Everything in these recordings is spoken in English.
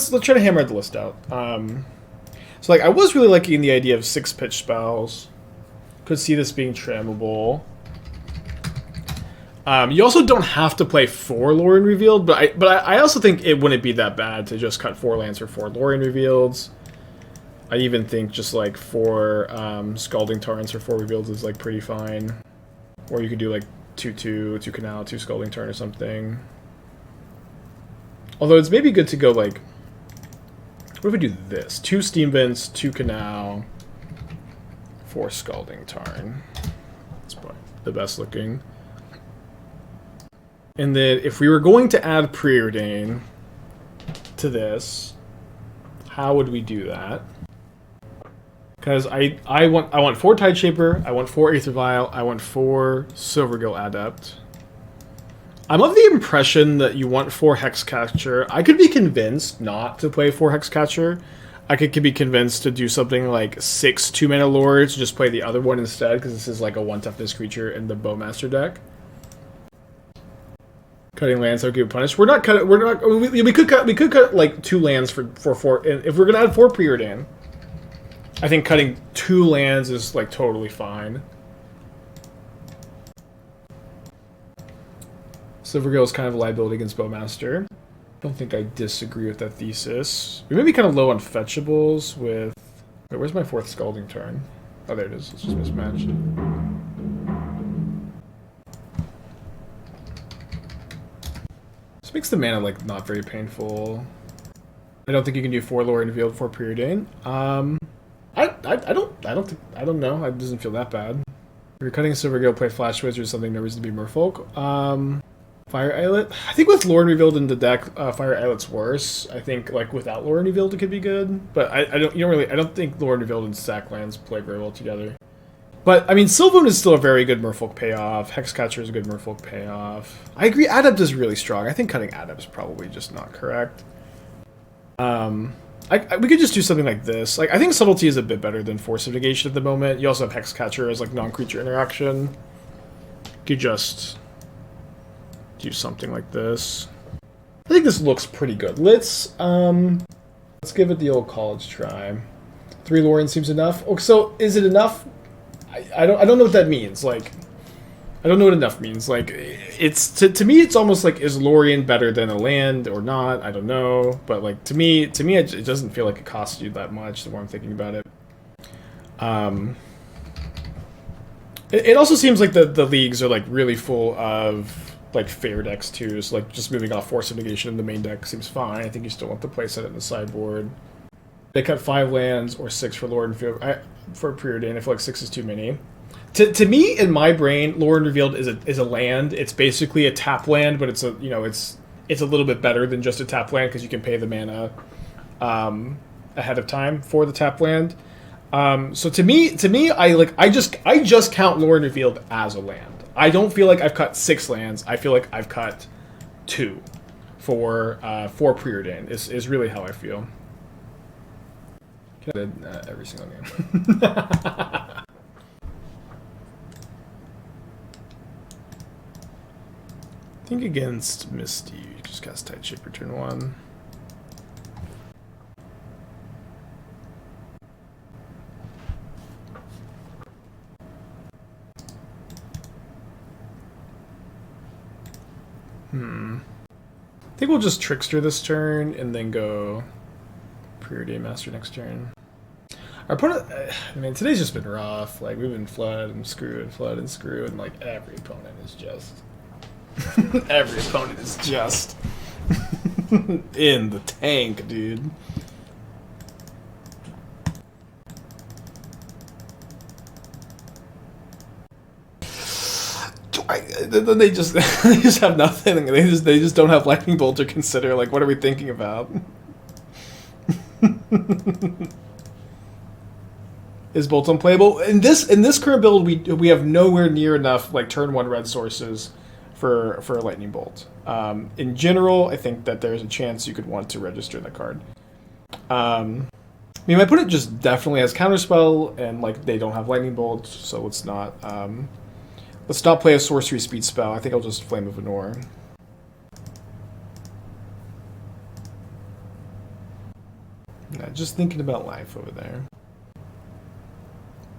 let's try to hammer the list out. So like I was really liking the idea of 6 pitch spells. Could see this being trammable. You also don't have to play 4 Lrien Revealed, but I also think it wouldn't be that bad to just cut 4 lands for 4 Lrien Revealeds. I even think just like 4 Scalding Tarns for 4 Revealeds is like pretty fine. Or you could do like 2/2, 2 Canal, 2 Scalding Tarn or something. Although it's maybe good to go like, what if we do this? 2 Steam Vents, 2 Canal, 4 Scalding Tarn. That's probably the best looking. And then if we were going to add Preordain to this, how would we do that? Because I want 4 Tideshaper, I want 4 Aether Vial, I want 4 Silvergill Adept. I'm of the impression that you want 4 Hexcatcher. I could be convinced not to play 4 Hexcatcher. I could be convinced to do something like 6 2-mana Lords, just play the other one instead, because this is like a 1 toughness creature in the Bowmaster deck. Cutting lands that would get punished. We're not cutting. We're not. We could cut like 2 lands for 4. If we're gonna add 4 Preordain, I think cutting 2 lands is like totally fine. Silvergill is kind of a liability against Bowmaster. Don't think I disagree with that thesis. We may be kind of low on fetchables with... Wait, where's my 4th Scalding Tarn? Oh, there it is. It's just mismatched. This makes the mana, like, not very painful. I don't think you can do 4 Lrien Revealed, 4 Preordain. I don't know. It doesn't feel that bad. If you're cutting a Silvergill, play Flash Wizard or something, no reason to be Merfolk. Fire Islet. I think with Lrien Revealed in the deck, Fire Islet's worse. I think like without Lrien Revealed it could be good, but I don't think Lrien Revealed and stack lands play very well together. But I mean, Sylvan is still a very good Merfolk payoff. Hexcatcher is a good Merfolk payoff. I agree. Adept is really strong. I think cutting Adept is probably just not correct. We could just do something like this. Like I think Subtlety is a bit better than Force of Negation at the moment. You also have Hexcatcher as like non-creature interaction. You could just do something like this. I think this looks pretty good. Let's give it the old college try. 3 Lrien seems enough. Oh, so is it enough? I don't know what that means. Like, I don't know what enough means. Like, it's to me, it's almost like, is Lrien better than a land or not? I don't know. But like to me, it doesn't feel like it costs you that much. The more I'm thinking about it. It also seems like the leagues are like really full of like fair decks too, so like just moving off Force of Negation in the main deck seems fine. I think you still want to play set it in the sideboard. They cut 5 lands or 6 for Lrien Revealed. For Preordain, I feel like 6 is too many. To me, in my brain, Lrien Revealed is a land. It's basically a tap land, but it's a it's a little bit better than just a tap land because you can pay the mana ahead of time for the tap land. So to me, I just count Lrien Revealed as a land. I don't feel like I've cut 6 lands. I feel like I've cut 2 for Preordain. Is really how I feel. Every single game. I think against Misty, you just cast Tideshaper turn 1. I think we'll just Trickster this turn and then go Preordain Master next turn. Our opponent, I mean, today's just been rough. Like, we've been flood and screw, and like every opponent is just every opponent is just in the tank, dude. Then they just have nothing. They just don't have Lightning Bolt to consider. Like, what are we thinking about? Is Bolt unplayable? In this current build, we have nowhere near enough like turn 1 red sources for a Lightning Bolt. In general, I think that there's a chance you could want to register that card. I mean, my opponent just definitely has Counterspell, and like they don't have Lightning Bolt, so let's not play a sorcery speed spell. I think I'll just Flame of Anor. Yeah, just thinking about life over there.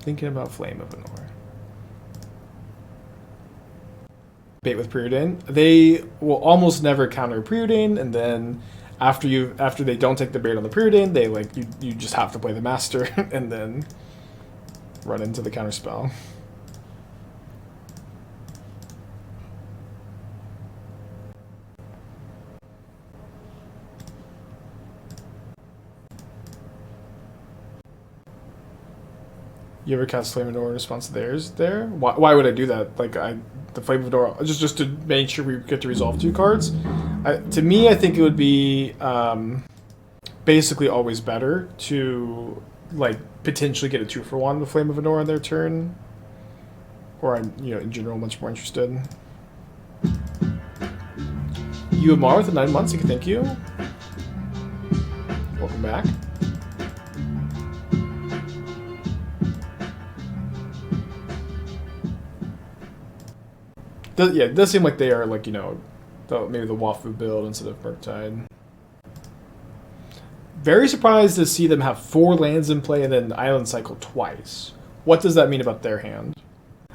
Thinking about Flame of Anor. Bait with Preordain. They will almost never counter Preordain, and then after they don't take the bait on the Preordain, they like you just have to play the Master and then run into the counter spell. You ever cast Flame of Anor in response to theirs there? Why would I do that? Like, the Flame of Anor, just to make sure we get to resolve 2 cards? To me, I think it would be basically always better to, like, potentially get a 2-for-1 with Flame of Anor on their turn. Or I'm, in general, much more interested. You Amar with the 9 months, thank you. Welcome back. Yeah, it does seem like they are, like, maybe the Wafu build instead of Murktide. Very surprised to see them have 4 lands in play and then Island Cycle twice. What does that mean about their hand?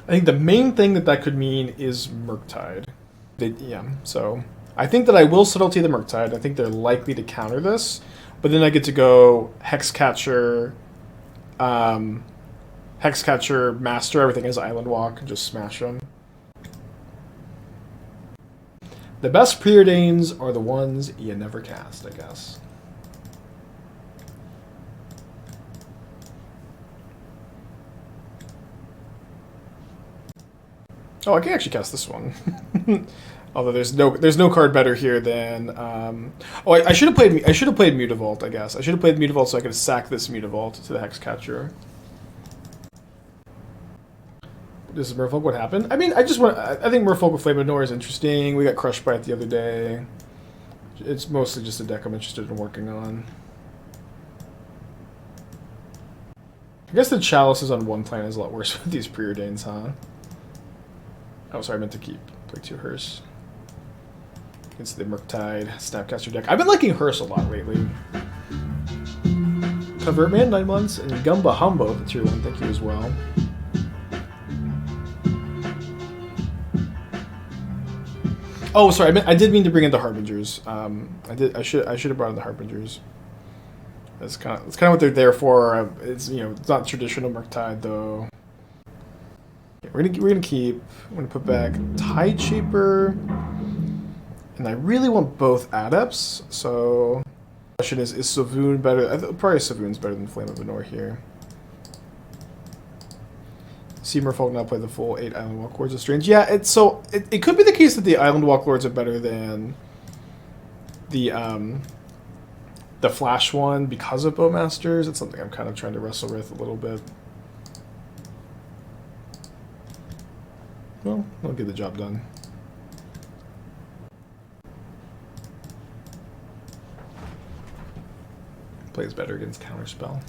I think the main thing that could mean is Murktide. So I think that I will Subtlety the Murktide. I think they're likely to counter this. But then I get to go Hexcatcher, Hexcatcher, Master, everything as Island Walk, and just smash them. The best Preordains are the ones you never cast, I guess. Oh, I can actually cast this one. Although there's no card better here than I should have played Mutavault, I guess. I should have played Mutavault so I could sack this Mutavault to the Hexcatcher. This is Merfolk. What happened? I mean, I think Merfolk with Flame of Anor is interesting. We got crushed by it the other day. It's mostly just a deck I'm interested in working on. I guess the Chalice is on 1 plan is a lot worse with these Preordains, huh? Oh, sorry, I meant to play 2 Hearse. Against the Murktide Snapcaster deck. I've been liking Hearse a lot lately. Convert Man, 9 months, and Gumba Humbo, the tier 1, thank you as well. Oh, sorry. I did mean to bring in the Harbingers. I should have brought in the Harbingers. That's kind of what they're there for. It's it's not traditional Murktide though. Yeah, we're gonna put back Tide Shaper, and I really want both Adepts. So the question is Svyelun better? Probably Svyelun's better than Flame of Anor here. See Merfolk now play the full 8 Island Walk Lords of Strange. Yeah, it could be the case that the Island Walk Lords are better than the Flash one because of Bowmasters. It's something I'm kind of trying to wrestle with a little bit. Well, I'll get the job done. Plays better against Counterspell.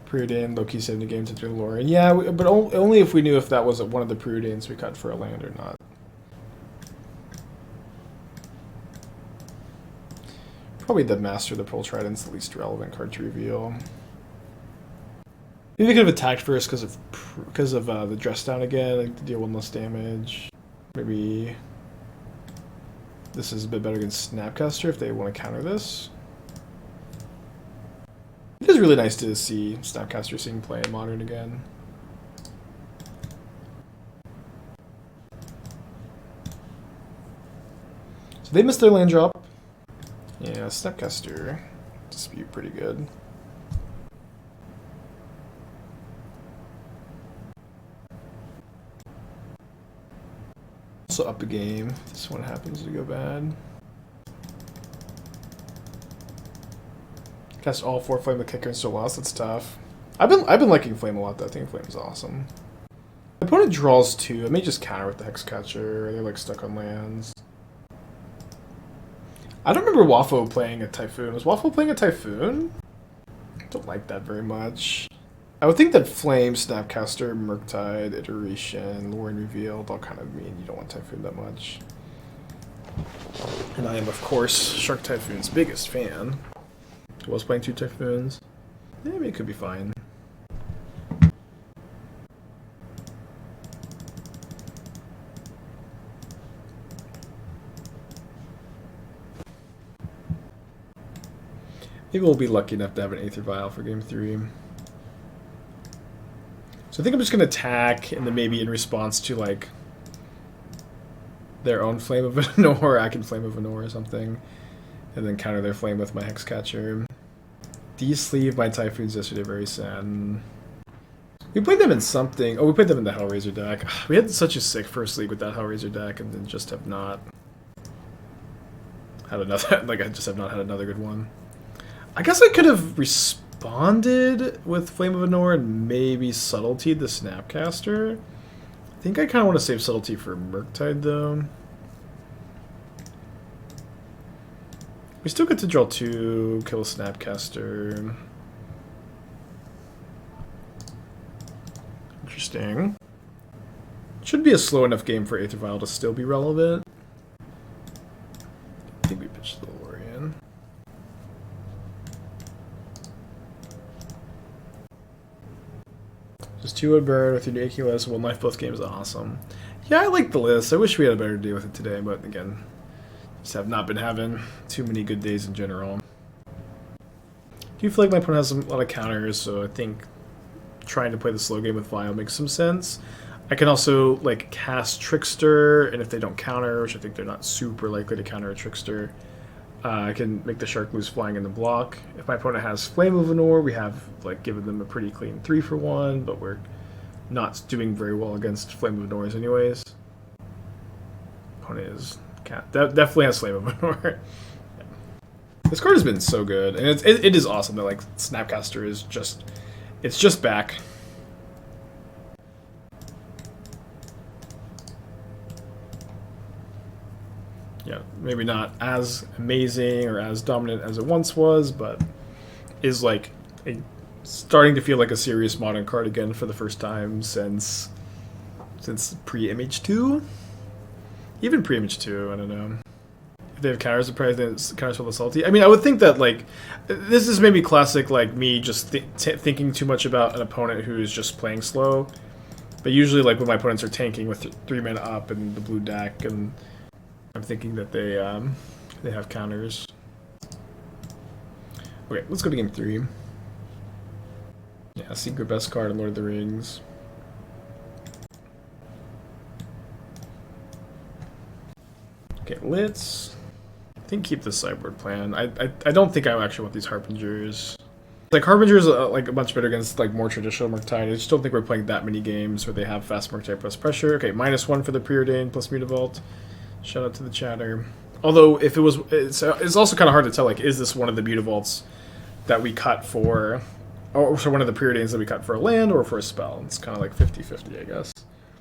Preordain, low-key saving the game to do Lrien. Yeah, but only if we knew if that was one of the Preordains we cut for a land or not. Probably the Master of the Pearl Trident's the least relevant card to reveal. Maybe they could have attacked first because of the dress down again, like to deal 1 less damage. Maybe this is a bit better against Snapcaster if they want to counter this. It is really nice to see Snapcaster seeing play in Modern again. So they missed their land drop. Yeah, Snapcaster dispute pretty good. Also up a game if this one happens to go bad. Cast all 4 Flame of Kicker and still lost. That's tough. I've been liking Flame a lot though. I think Flame is awesome. My opponent draws 2. I may just counter with the Hexcatcher. They're like stuck on lands. I don't remember Waffo playing a Typhoon. Was Waffo playing a Typhoon? I don't like that very much. I would think that Flame, Snapcaster, Murktide, Iteration, Lrien Revealed all kind of mean you don't want Typhoon that much. And I am, of course, Shark Typhoon's biggest fan. I was playing 2 Typhoons. Maybe it could be fine. Maybe we'll be lucky enough to have an Aether Vial for game 3. So I think I'm just going to attack, and then maybe in response to, like, their own Flame of Anor, I can Flame of Anor or something, and then counter their Flame with my Hexcatcher. De-sleeve my Typhoons yesterday, very sad. We played them in something. Oh, we played them in the Hellraiser deck. We had such a sick first league with that Hellraiser deck, and then just have not had another, like, I just have not had another good one. I guess I could have responded with Flame of Anor and maybe Subtlety the Snapcaster. I think I kind of want to save Subtlety for Murktide, though. We still get to draw 2, kill a Snapcaster. Interesting. Should be a slow enough game for Aether Vial to still be relevant. I think we pitched the Lrien. Just 2 would burn with your Naked List. 1 life both games. Awesome. Yeah, I like the list. I wish we had a better day with it today, but again, just have not been having too many good days in general. I do feel like my opponent has a lot of counters, so I think trying to play the slow game with Vial makes some sense. I can also like cast Trickster, and if they don't counter, which I think they're not super likely to counter a Trickster, I can make the Shark lose flying in the block. If my opponent has Flame of Anor, we have like given them a pretty clean 3-for-1, but we're not doing very well against Flame of Anors anyways. Opponent is definitely has Flame of Anor. Yeah. This card has been so good, and it is awesome that like Snapcaster is just back. Yeah, maybe not as amazing or as dominant as it once was, but is like starting to feel like a serious modern card again for the first time since pre-Image 2? Even pre-Image 2, I don't know. If they have counters, counters for the Salty. I mean, I would think that, like, this is maybe classic, like, me just thinking too much about an opponent who is just playing slow. But usually, like, when my opponents are tanking with 3 mana up and the blue deck, and I'm thinking that they have counters. Okay, let's go to game 3. Yeah, Secret Best card in Lord of the Rings. Okay, let's I think keep the sideboard plan. I don't think I actually want these Harbingers. Like Harbingers like a much better against like more traditional Murktide. I just don't think we're playing that many games where they have fast Murktide plus pressure. Okay, -1 for the Preordain plus Mutavault. Shout out to the chatter. Although if it was, it's also kind of hard to tell. Like, is this one of the Mutavaults that we cut for, or so one of the Preordains that we cut for a land or for a spell? It's kind of like 50-50, I guess.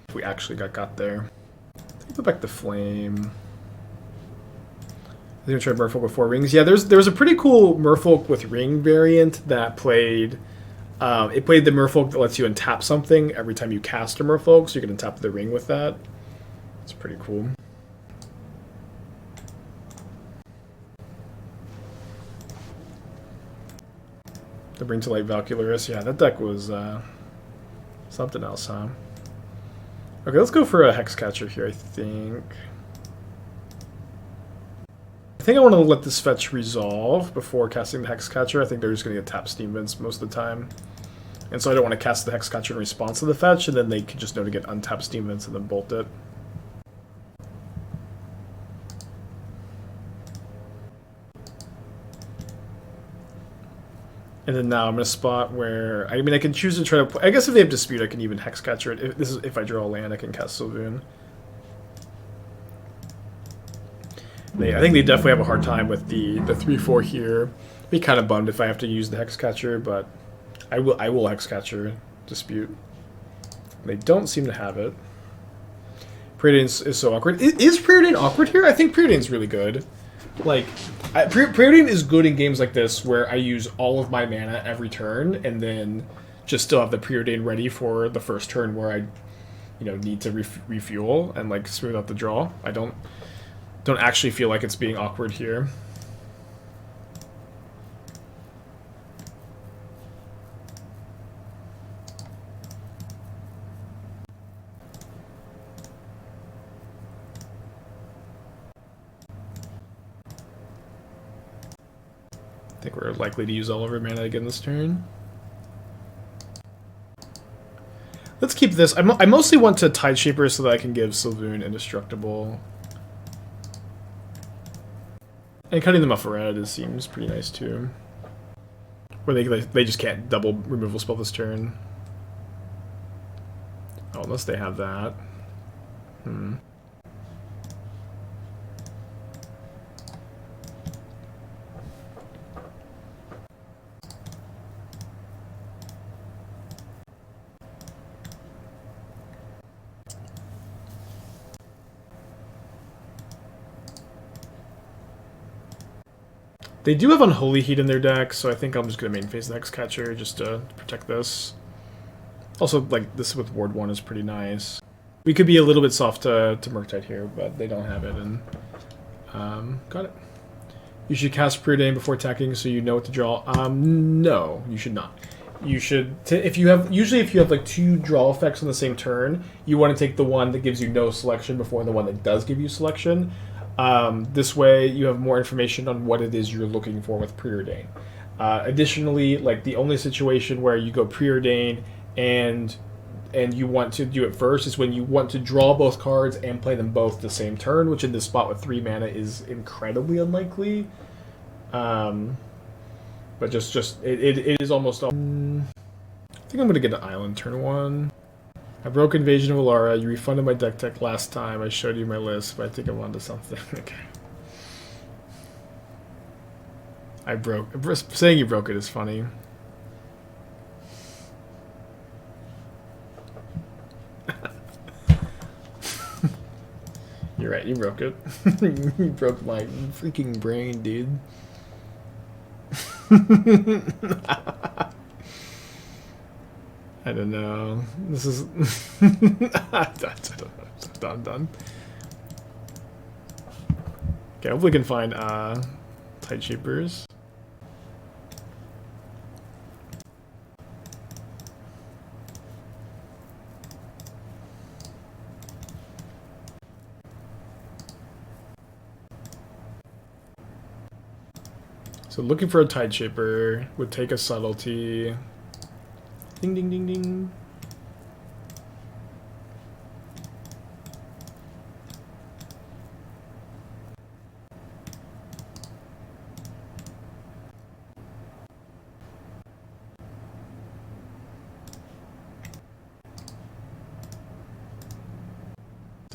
If we actually got there. Let's go back to Flame. I think I tried Merfolk with 4 rings. Yeah, there was a pretty cool Merfolk with ring variant that played. It played the Merfolk that lets you untap something every time you cast a Merfolk, so you can untap the ring with that. It's pretty cool. The Bring to Light Valkylaris. Yeah, that deck was something else, huh? Okay, let's go for a Hexcatcher here, I think. I think I want to let this fetch resolve before casting the Hexcatcher. I think they're just going to get tap Steam Vents most of the time. And so I don't want to cast the Hexcatcher in response to the fetch, and then they can just know to get untap Steam Vents and then bolt it. And then now I'm in a spot where, I mean, I can choose to try to play. I guess if they have Dispute, I can even Hexcatcher it. If I draw a land, I can cast Svyelun. I think they definitely have a hard time with the 3/4 here. Be kind of bummed if I have to use the Hexcatcher, but I will Hexcatcher Dispute. They don't seem to have it. Preordain is so awkward. Is Preordain awkward here? I think Preordain's really good. Like, Preordain is good in games like this where I use all of my mana every turn and then just still have the Preordain ready for the first turn where I, need to refuel and like smooth out the draw. I don't actually feel like it's being awkward here. I think we're likely to use all of our mana again this turn. Let's keep this. I mostly want to Tideshaper so that I can give Svyelun Indestructible. And cutting them off red seems pretty nice too. Where they just can't double removal spell this turn. Oh, unless they have that. They do have Unholy Heat in their deck, so I think I'm just going to main phase the Hexcatcher just to protect this. Also, like, this with Ward 1 is pretty nice. We could be a little bit soft to Murktide here, but they don't have it, and got it. You should cast Preordain before attacking so you know what to draw. No, you should not. You should, usually if you have like 2 draw effects on the same turn, you want to take the one that gives you no selection before the one that does give you selection. This way, you have more information on what it is you're looking for with Preordain. Additionally, like the only situation where you go Preordain and you want to do it first is when you want to draw both cards and play them both the same turn, which in this spot with 3 mana is incredibly unlikely. But it is almost all. I think I'm gonna get an island turn 1. I broke Invasion of Alara. You refunded my deck tech last time. I showed you my list, but I think I'm onto something. Okay. Saying you broke it is funny. You're right, you broke it. You broke my freaking brain, dude. I don't know. This is done. Okay, hopefully we can find Tideshapers. So looking for a Tideshaper would take a Subtlety. Ding, ding, ding, ding.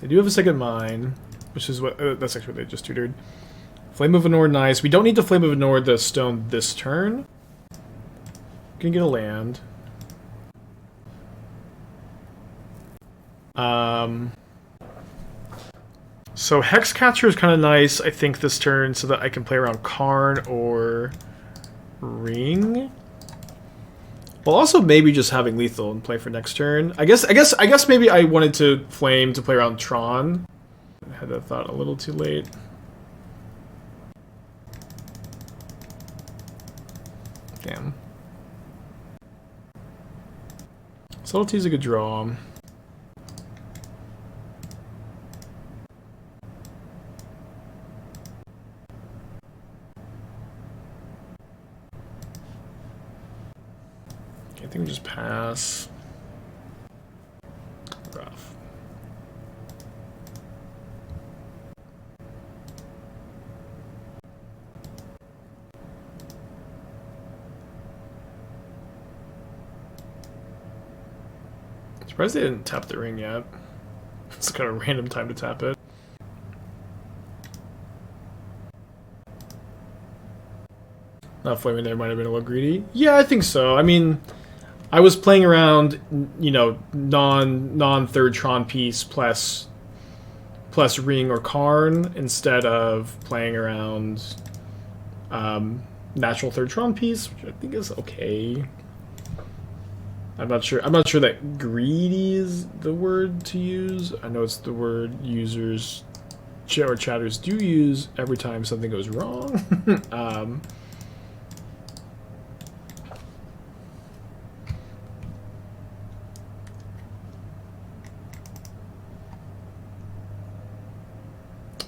They do have a second mine, which is what that's actually what they just tutored. Flame of Anor, nice. We don't need to Flame of Anor the stone this turn. Gonna get a land. So Hexcatcher is kind of nice, I think, this turn, so that I can play around Karn or Ring. Well, also maybe just having lethal and play for next turn. I guess maybe I wanted to flame to play around Tron. I had that thought a little too late. Damn. Subtlety's a good draw. I think we just pass. Rough. Surprised they didn't tap the ring yet. It's kind of a random time to tap it. Not flaming there might have been a little greedy. Yeah, I think so. I mean, I was playing around, you know, non-third Tron piece plus Ring or Karn instead of playing around natural third Tron piece, which I think is okay. I'm not sure that greedy is the word to use. I know it's the word users or chatters do use every time something goes wrong. I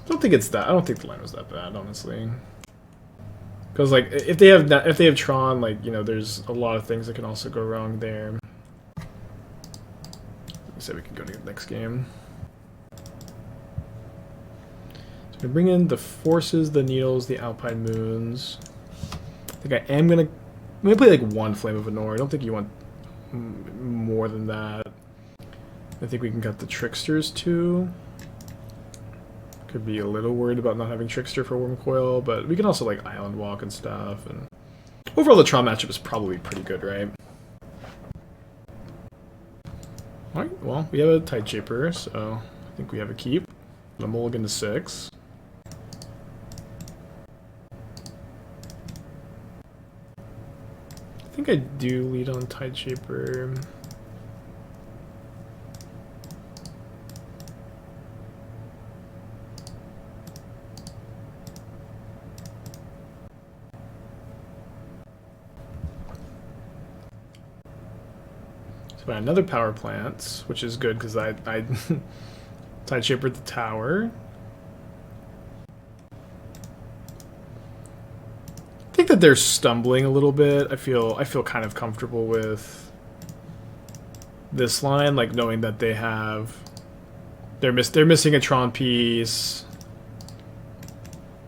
don't think it's that. I don't think the line was that bad, honestly. Because like if they have Tron, like, you know, there's a lot of things that can also go wrong there. So we can go to the next game. So we bring in the Forces, the Needles, the Alpine Moons. I think I'm gonna play like one Flame of Anor. I don't think you want more than that. I think we can cut the Tricksters too. Could be a little worried about not having Trickster for Wormcoil, but we can also like Island Walk and stuff. And overall, the Tron matchup is probably pretty good, right? Alright, well, we have a Tide Shaper, so I think we have a keep. A mulligan to 6. I think I do lead on Tide Shaper. Another power plant, which is good because I Tide Shaper the tower. I think that they're stumbling a little bit. I feel kind of comfortable with this line, like knowing that they're missing a Tron piece,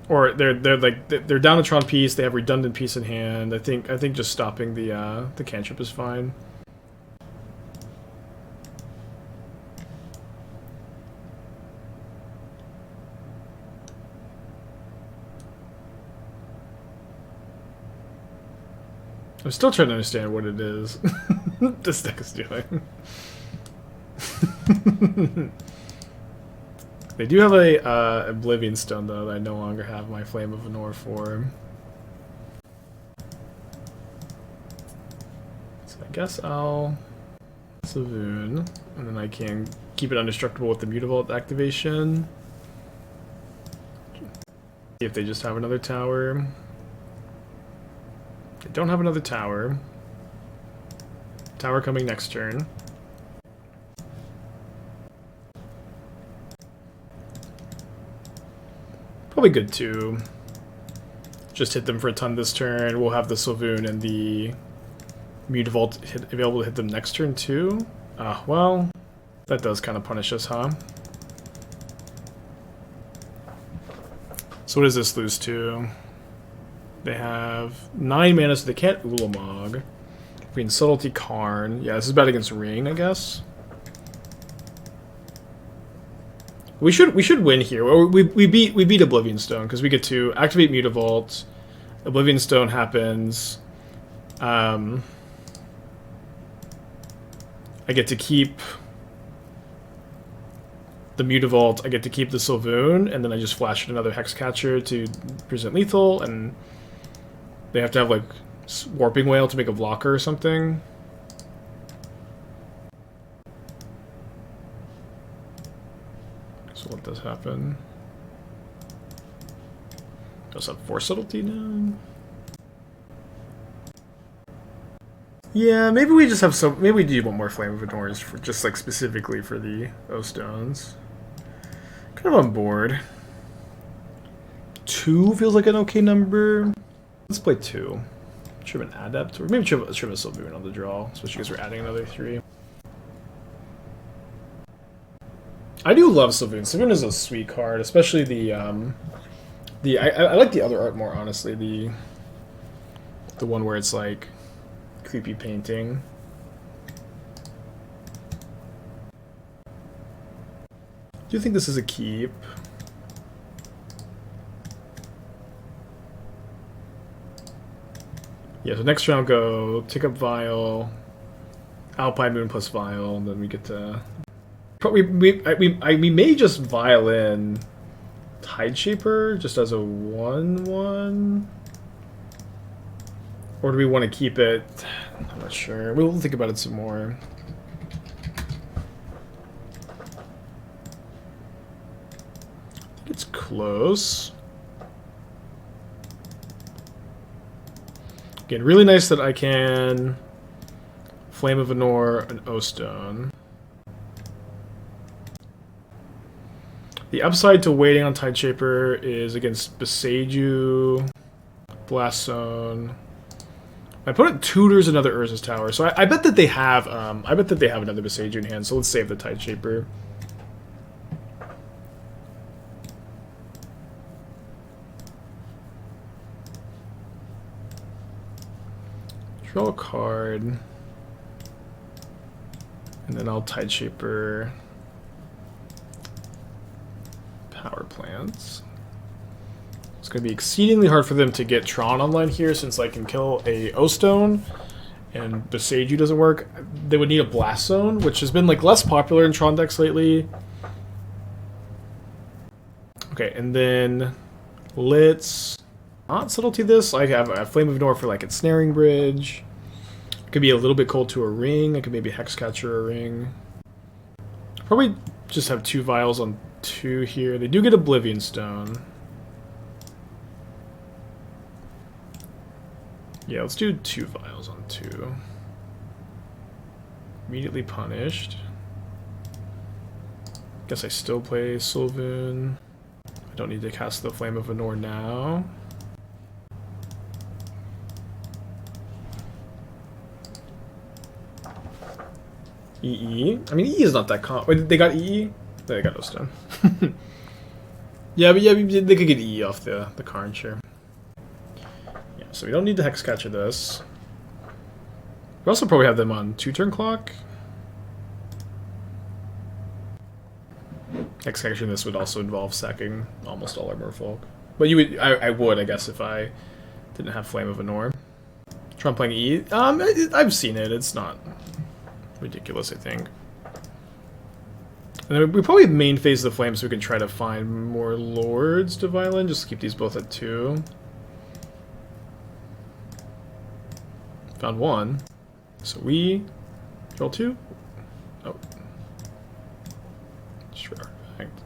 or they're down a Tron piece. They have redundant piece in hand. I think just stopping the cantrip is fine. I'm still trying to understand what it is this deck is doing. They do have a Oblivion Stone, though, that I no longer have my Flame of Anor for. So I guess I'll Svyelun, and then I can keep it undestructible with the Mutavault activation. See if they just have another tower. They don't have another tower. Tower coming next turn. Probably good to just hit them for a ton this turn. We'll have the Svyelun and the Mutavault available to hit them next turn too. Well, that does kind of punish us, huh? So what does this lose to? They have 9 mana, so they can't Ulamog. Between Subtlety, Karn. Yeah, this is bad against Ring, I guess. We should win here. We beat Oblivion Stone because we get to activate Mutavault. Oblivion Stone happens. I get to keep the Mutavault. I get to keep the Svyelun, and then I just flash another Hexcatcher to present lethal, and they have to have like Warping Whale to make a blocker or something. So what does happen? Does have Force Subtlety now? Yeah, maybe we just have some. Maybe we do want more Flame of Anors for just like specifically for the O stones. Kind of on board. 2 feels like an okay number. Let's play 2. Should have an Adept, or maybe should have a Svyelun on the draw, especially because we're adding another 3. I do love Svyelun. Svyelun is a sweet card, especially the I like the other art more, honestly. The one where it's like creepy painting. Do you think this is a keep? Yeah, so next round go take up Vial, Alpine Moon plus Vial, and then we get to. We may just Vial in Tide Shaper just as a 1/1. Or do we want to keep it? I'm not sure. We'll think about it some more. It's close. Again, really nice that I can Flame of Anor and O-Stone. The upside to waiting on Tideshaper is against Boseiju, Blast Zone. My opponent tutors another Urza's Tower, so I bet that they have. I bet that they have another Boseiju in hand. So let's save the Tideshaper. Draw a card, and then I'll Tideshaper Power Plants. It's going to be exceedingly hard for them to get Tron online here, since I can kill a O-Stone and Boseiju doesn't work. They would need a Blast Zone, which has been like less popular in Tron decks lately. Okay, and then let's not Subtlety this. I have a Flame of Anor for like Ensnaring Bridge. It could be a little bit cold to a ring. I could maybe Hexcatcher a ring. Probably just have 2 vials on 2 here. They do get Oblivion Stone. Yeah, let's do 2 vials on 2. Immediately punished. Guess I still play Sylvan. I don't need to cast the Flame of Anor now. EE. I mean, EE is not that Wait, they got EE? They got O-Stone. Yeah, but yeah, they could get EE off the Karn, sure. Yeah, so we don't need to Hexcatcher this. We also probably have them on 2-turn clock. Hexcatching this would also involve sacking almost all our Merfolk. But you would, I would, I guess, if I didn't have Flame of Anor. Try playing E. I've seen it. It's not ridiculous, I think. And then we probably main phase the Flame so we can try to find more Lords to Violin. Just keep these both at 2. Found 1. So we draw 2. Oh. Sure. Artifact.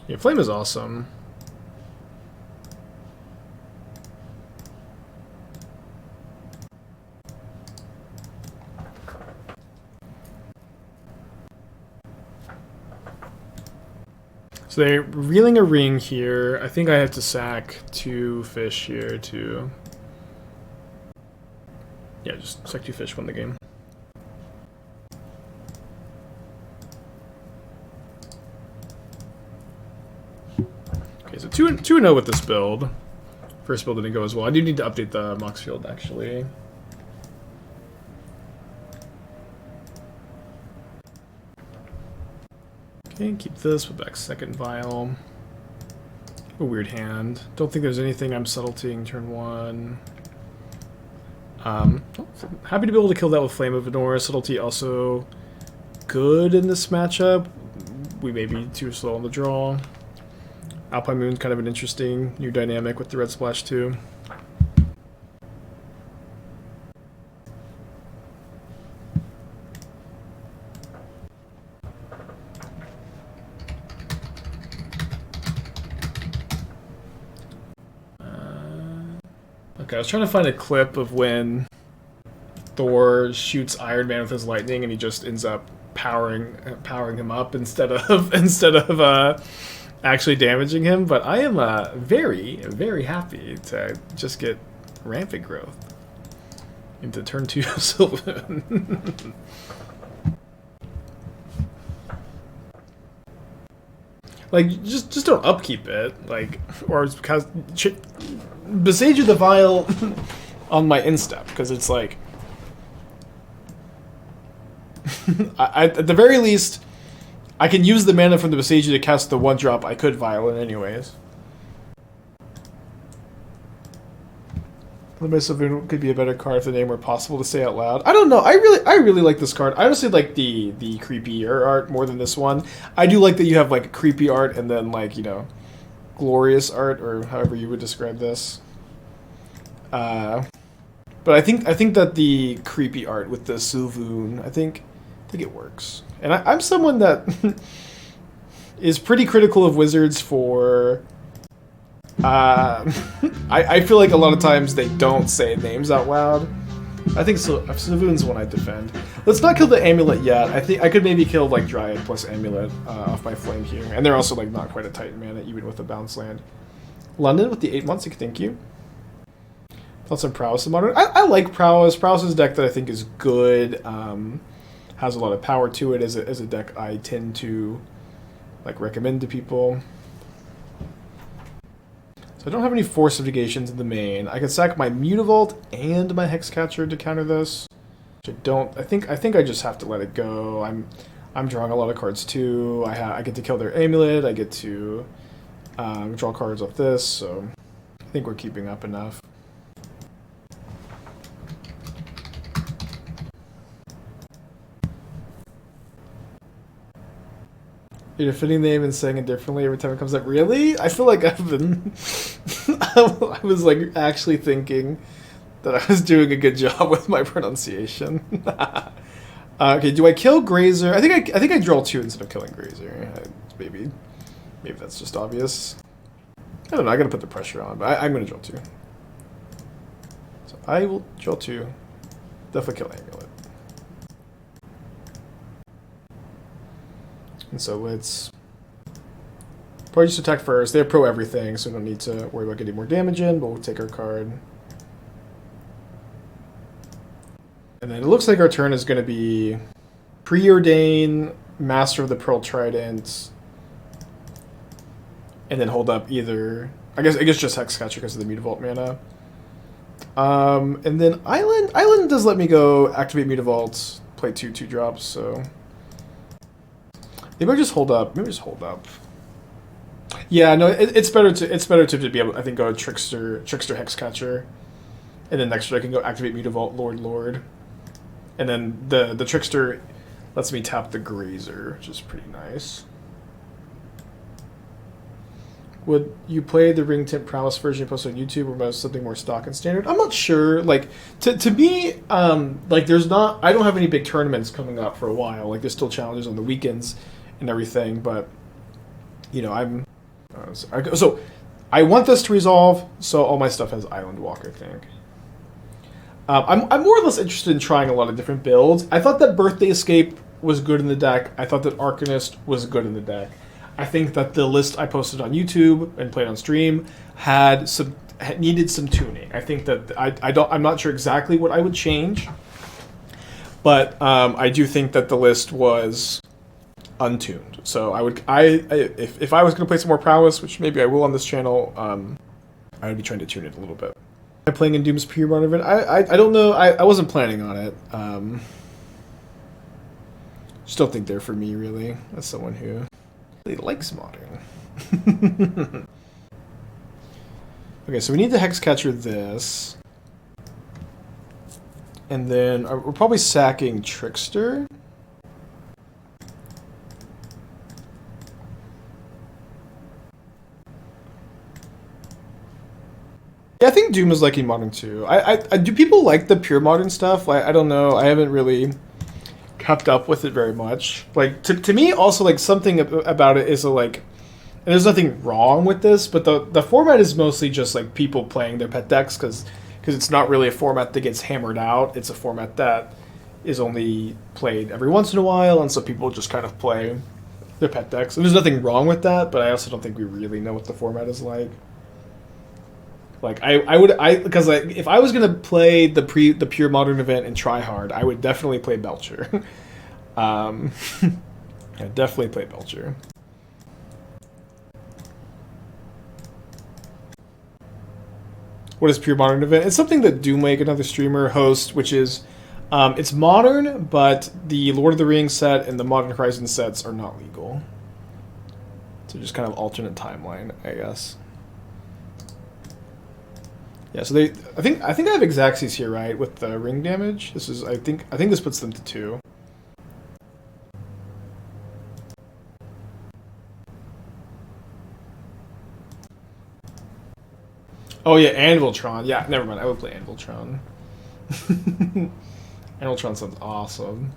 Yeah, Flame is awesome. So they're reeling a ring here. I think I have to sack 2 fish here too. Yeah, just sack 2 fish, win the game. Okay, so 2-0 with this build. First build didn't go as well. I do need to update the Mox field actually. Okay, keep this, put back second vial. A weird hand. Don't think there's anything I'm subtletying turn 1. Happy to be able to kill that with Flame of Anor. Subtlety also good in this matchup. We may be too slow on the draw. Alpine Moon's kind of an interesting new dynamic with the red splash too. Okay, I was trying to find a clip of when Thor shoots Iron Man with his lightning, and he just ends up powering him up instead of actually damaging him. But I am very, very happy to just get rampant growth into turn 2 Sylvan. Like, just don't upkeep it, like, or because Boseiju the Vial on my instep, because it's like, at the very least, I can use the mana from the Boseiju to cast the 1-drop I could Violin anyways. The Svyelun could be a better card if the name were possible to say out loud. I don't know. I really like this card. I honestly like the creepier art more than this one. I do like that you have like creepy art and then like, you know, glorious art, or however you would describe this. But I think that the creepy art with the Svyelun, I think it works. And I'm someone that is pretty critical of wizards for. I feel like a lot of times they don't say names out loud. I think Svyelun's one I defend. Let's not kill the amulet yet. I think I could maybe kill like Dryad plus amulet off my flame here, and they're also like not quite a Titan mana even with a bounce land. London with the 8 months. Thank you. Thoughts on Prowess in Modern? I like Prowess. Prowess is a deck that I think is good. Has a lot of power to it as a deck I tend to like recommend to people. So I don't have any Force of Negations in the main. I can sack my Mutavault and my Hexcatcher to counter this. Which I don't. I think I just have to let it go. I'm drawing a lot of cards too. I get to kill their amulet. I get to draw cards off this. So I think we're keeping up enough. You're defending the name and saying it differently every time it comes up. Really? I feel like I've been... I was like actually thinking that I was doing a good job with my pronunciation. Okay, do I kill Grazer? I think I draw 2 instead of killing Grazer. Maybe that's just obvious. I don't know. I gotta put the pressure on, but I'm gonna draw 2. So I will draw 2. Definitely kill Amulet. And so let's probably just attack first. They have pro everything, so we don't need to worry about getting more damage in, but we'll take our card. And then it looks like our turn is going to be Preordain, Master of the Pearl Trident, and then hold up either... I guess just Hexcatcher because of the Mutavault mana. And then Island. Island does let me go activate Mutavault, play 2 2-drops, so... Maybe I just hold up. Maybe just hold up. Yeah, no, it's better to be able, I think, go Trickster Hexcatcher, and then next turn I can go activate Mutavault Lord, and then the Trickster lets me tap the Grazer, which is pretty nice. Would you play the Ring Tint Prowess version posted on YouTube, or about something more stock and standard? I'm not sure. Like to me, like there's not. I don't have any big tournaments coming up for a while. Like there's still challenges on the weekends and everything, but you know I'm. So I want this to resolve. So all my stuff has Island Walk, I think. I'm more or less interested in trying a lot of different builds. I thought that Birthday Escape was good in the deck. I thought that Arcanist was good in the deck. I think that the list I posted on YouTube and played on stream needed some tuning. I think that I'm not sure exactly what I would change, but I do think that the list was untuned. So if I was going to play some more Prowess, which maybe I will on this channel, I would be trying to tune it a little bit. Am I playing in Doom's Pre-Modern event? I don't know. I wasn't planning on it. Just don't think they're for me, really, as someone who really likes Modern. Okay, so we need to Hexcatcher this. And then we're probably sacking Trickster. Yeah, I think Doom is liking Modern too. Do people like the pure Modern stuff? I don't know. I haven't really kept up with it very much. Like to me, also like something about it is like, and there's nothing wrong with this, but the format is mostly just like people playing their pet decks because it's not really a format that gets hammered out. It's a format that is only played every once in a while, and so people just kind of play their pet decks. And there's nothing wrong with that, but I also don't think we really know what the format is like. Like because like if I was gonna play the pure Modern event and try hard, I would definitely play Belcher. I'd definitely play Belcher. What is pure Modern event? It's something that Doomwake, another streamer, hosts, which is it's Modern, but the Lord of the Rings set and the Modern Horizon sets are not legal. So just kind of alternate timeline, I guess. Yeah, so they I think I have Exacxes here, right, with the ring damage. This is I think this puts them to 2. Oh yeah, Anviltron. Yeah, never mind. I would play Anviltron. Anviltron sounds awesome.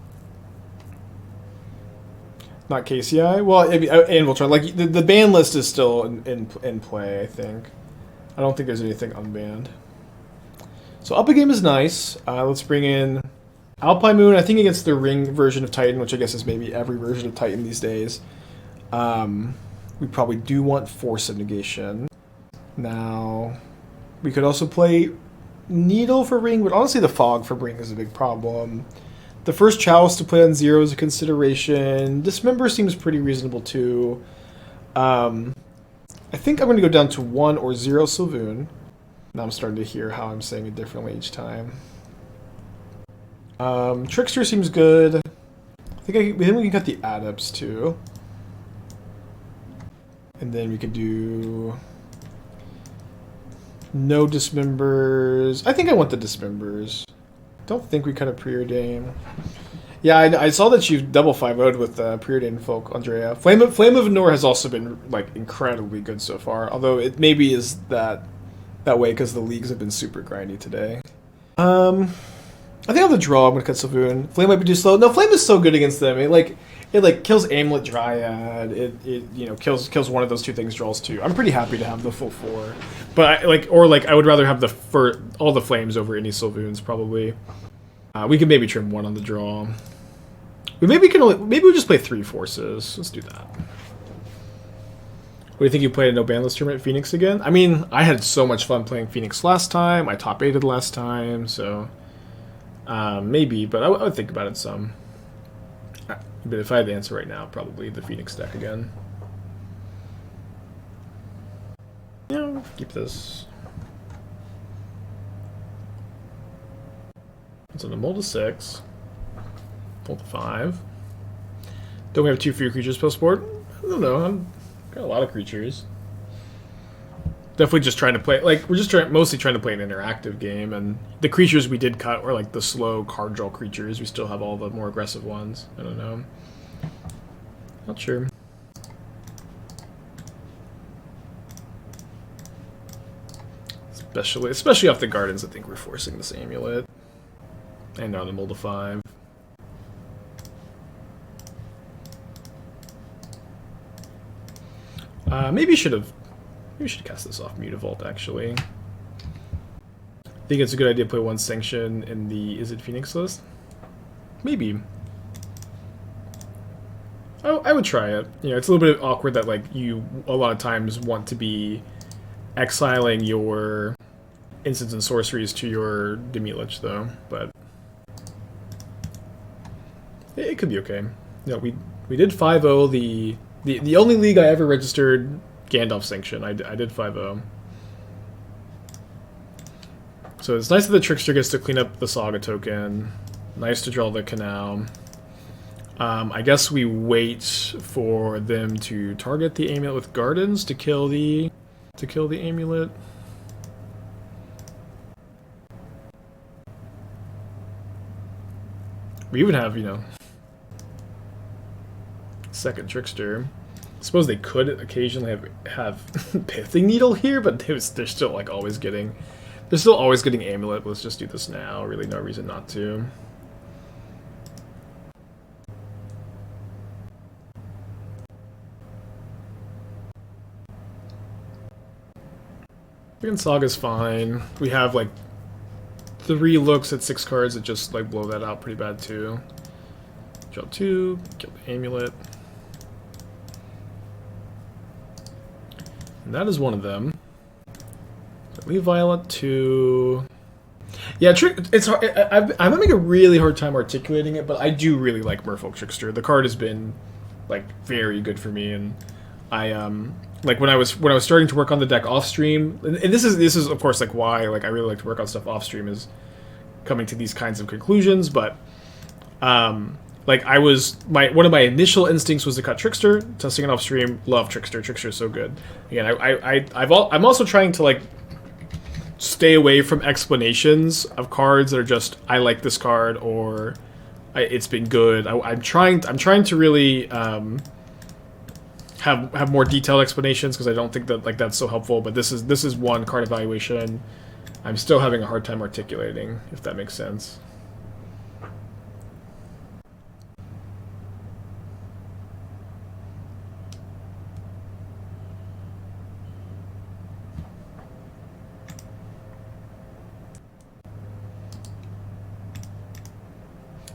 Not KCI? Well, I mean, Anviltron. Like, the ban list is still in play, I think. I don't think there's anything unbanned. So up a game is nice. Let's bring in Alpine Moon. I think against the ring version of Titan, which I guess is maybe every version of Titan these days. We probably do want Force of Negation. Now, we could also play Needle for ring, but honestly the Fog for ring is a big problem. The first Chalice to play on 0 is a consideration. Dismember seems pretty reasonable too. I think I'm going to go down to 1 or 0 Svyelun. Now I'm starting to hear how I'm saying it differently each time. Trickster seems good. I think we can cut the Adepts too. And then we could do no Dismembers. I think I want the Dismembers. Don't think we cut a Preordain. Yeah, I saw that you double 5-0'd with Preordain folk, Andrea. Flame of Anor has also been like incredibly good so far. Although it maybe is that way because the leagues have been super grindy today. I think on the draw I'm gonna cut Svyelun. Flame might be too slow. No, Flame is so good against them. It kills Amulet Dryad. It kills one of those 2 things. Draws 2. I'm pretty happy to have the full 4, but I would rather have all the flames over any Svyluns probably. We could maybe trim 1 on the draw. Maybe we just play 3 forces. Let's do that. What do you think? You played a no ban list tournament Phoenix again? I mean, I had so much fun playing Phoenix last time. I top 8'd last time, so maybe. But I would think about it some. But if I had the answer right now, probably the Phoenix deck again. Yeah, keep this. So the mold to 6. Mold to 5. Don't we have too few creatures post board? I don't know. I've got a lot of creatures. Definitely just trying to play, we're mostly trying to play an interactive game, and the creatures we did cut were like the slow card draw creatures. We still have all the more aggressive ones. I don't know. Not sure. Especially off the gardens, I think we're forcing this amulet. And on the mold of 5. Maybe we should cast this off Mutavault, actually. I think it's a good idea to play 1 sanction in the Is It Phoenix list? Maybe. Oh, I would try it. It's a little bit awkward that you a lot of times want to be exiling your instants and sorceries to your Demilich, though, but it could be okay. We did 5-0 the only league I ever registered Gandalf Sanction. I did 5-0. So it's nice that the Trickster gets to clean up the Saga token. Nice to draw the Canal. I guess we wait for them to target the amulet with Gardens to kill the amulet. We even have, second Trickster. I suppose they could occasionally have Pithing Needle here, but they're still always getting Amulet. Let's just do this now. Really, no reason not to. Freaking Saga's fine. We have 3 looks at 6 cards that just blow that out pretty bad too. Draw 2, kill the amulet. And that is one of them. Leave Violet 2. Yeah, it's hard. I'm having a really hard time articulating it, but I do really like Merfolk Trickster. The card has been very good for me, and I when I was starting to work on the deck off stream, and this is of course why I really like to work on stuff off stream, is coming to these kinds of conclusions. But one of my initial instincts was to cut Trickster. Testing it off stream, love Trickster. Trickster is so good. Again, I'm also trying to stay away from explanations of cards that are just I like this card or it's been good. I'm trying to really have more detailed explanations because I don't think that like that's so helpful. But this is one card evaluation I'm still having a hard time articulating, if that makes sense.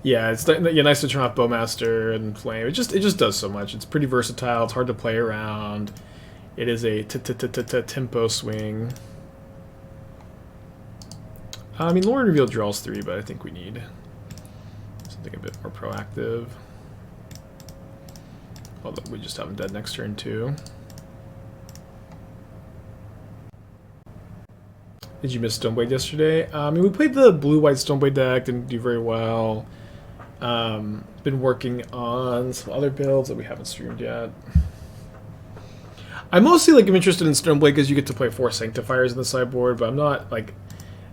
Yeah, it's nice to turn off Bowmaster and Flame. It just does so much. It's pretty versatile. It's hard to play around. It is a tempo swing. I mean, Lrien Revealed draws 3, but I think we need something a bit more proactive. Although we just have him dead next turn too. Did you miss Stoneblade yesterday? I mean, we played the blue-white Stoneblade deck, didn't do very well. Been working on some other builds that we haven't streamed yet. I'm mostly like I'm interested in Stoneblade because you get to play 4 Sanctifiers in the sideboard, but I'm not like,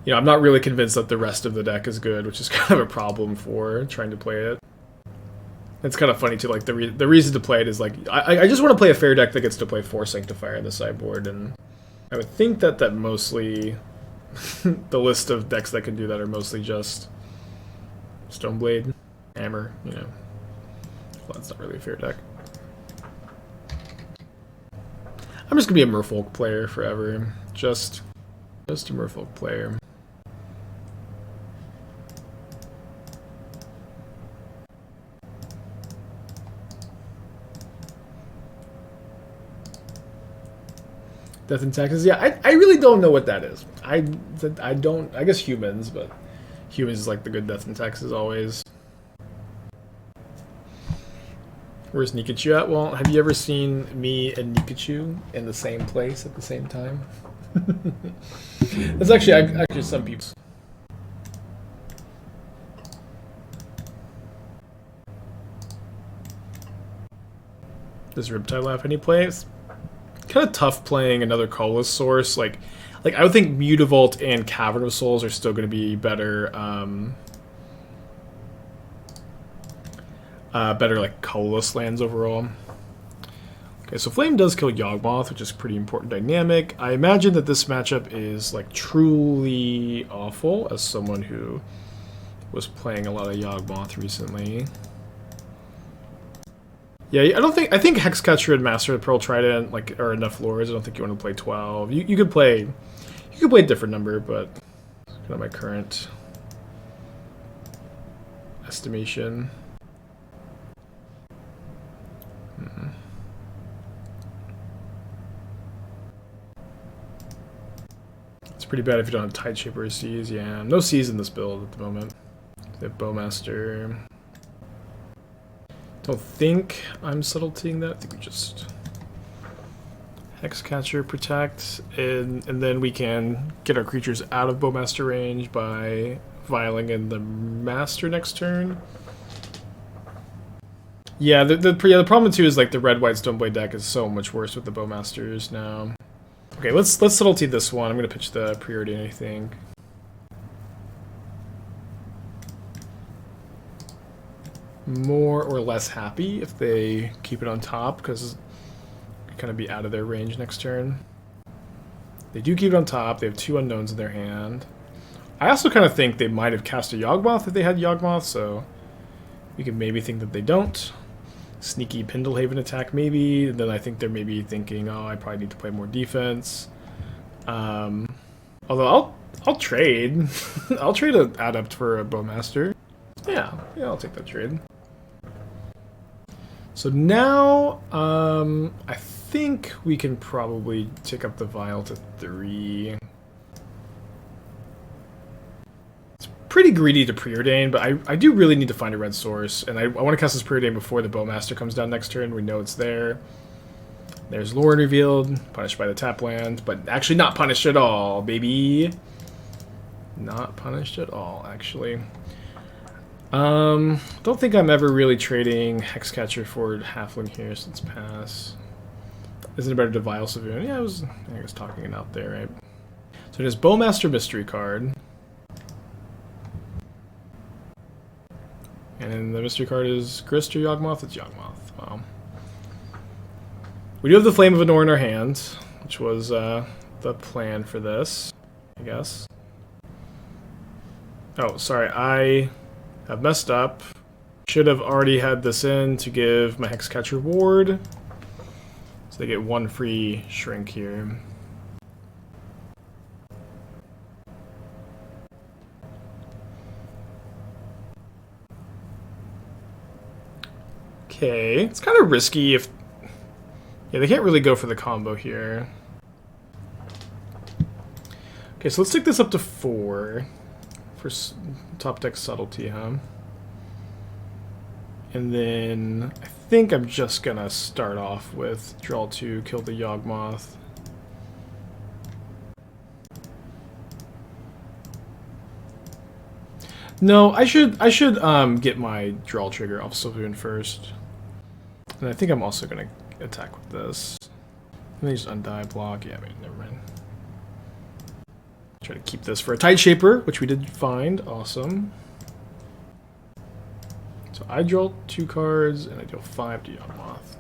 you know, I'm not really convinced that the rest of the deck is good, which is kind of a problem for trying to play it. It's kind of funny too. Like the reason to play it is like I just want to play a fair deck that gets to play 4 Sanctifier in the sideboard, and I would think that mostly the list of decks that can do that are mostly just Stoneblade, Hammer, you know. Well, that's not really a fair deck. I'm just gonna be a Merfolk player forever. Just a Merfolk player. Death and Taxes, yeah, I really don't know what that is. I don't, I guess humans, but humans is like the good Death and Taxes always. Where's Nikachu at? Well, have you ever seen me and Nikachu in the same place at the same time? That's actually some people. Does Riptide have any plays? Kind of tough playing another colorless source. Like I would think Mutavault and Cavern of Souls are still going to be better. Better like colorless lands overall. Okay, so Flame does kill Yawgmoth, which is a pretty important dynamic. I imagine that this matchup is like truly awful as someone who was playing a lot of Yawgmoth recently. Yeah, I think Hexcatcher and Master of the Pearl Trident like are enough lures. I don't think you want to play 12. You could play a different number, but it's kind of my current estimation. It's pretty bad if you don't have Tide Shaper or Seas. Yeah, no Seas in this build at the moment. They have Bowmaster. Don't think I'm subtletying that. I think we just Hexcatcher protect, and then we can get our creatures out of Bowmaster range by vialing in the Master next turn. Yeah, the problem too is like the red-white Stoneblade deck is so much worse with the Bowmasters now. Okay, let's subtlety this one. I'm gonna pitch the Preordain, I think. More or less happy if they keep it on top because it kind of be out of their range next turn. They do keep it on top. They have 2 unknowns in their hand. I also kind of think they might have cast a Yawgmoth if they had Yawgmoth, so we could maybe think that they don't. Sneaky Pendlehaven attack maybe, and then I think they're maybe thinking, oh, I probably need to play more defense. Although I'll trade. I'll trade an Adept for a Bowmaster. Yeah, I'll take that trade. So now, I think we can probably tick up the Vial to 3. It's pretty greedy to Preordain, but I do really need to find a red source, and I want to cast this Preordain before the Bowmaster comes down next turn. We know it's there. There's Lrien Revealed, punished by the tap land, but actually not punished at all, baby. Not punished at all, actually. Don't think I'm ever really trading Hexcatcher for Halfling here, so let's pass. Isn't it better to Vial Svyelun? Yeah, I was talking it out there, right? So So there's Bowmaster Mystery card. And then the mystery card is Grist or Yawgmoth? It's Yawgmoth. Wow. We do have the Flame of Anor in our hand, which was the plan for this, I guess. Oh, sorry, I have messed up. Should have already had this in to give my Hexcatcher ward. So they get one free shrink here. Okay, it's kind of risky if... Yeah, they can't really go for the combo here. Okay, so let's take this up to 4 for top deck Subtlety, huh? And then I think I'm just gonna start off with draw 2, kill the Yawgmoth. No, I should get my draw trigger off Svyelun first. And I think I'm also gonna attack with this. Let me just undie block. Yeah, wait, never mind. Try to keep this for a Tide Shaper, which we did find. Awesome. So I draw 2 cards, and I deal 5 to Yawgmoth.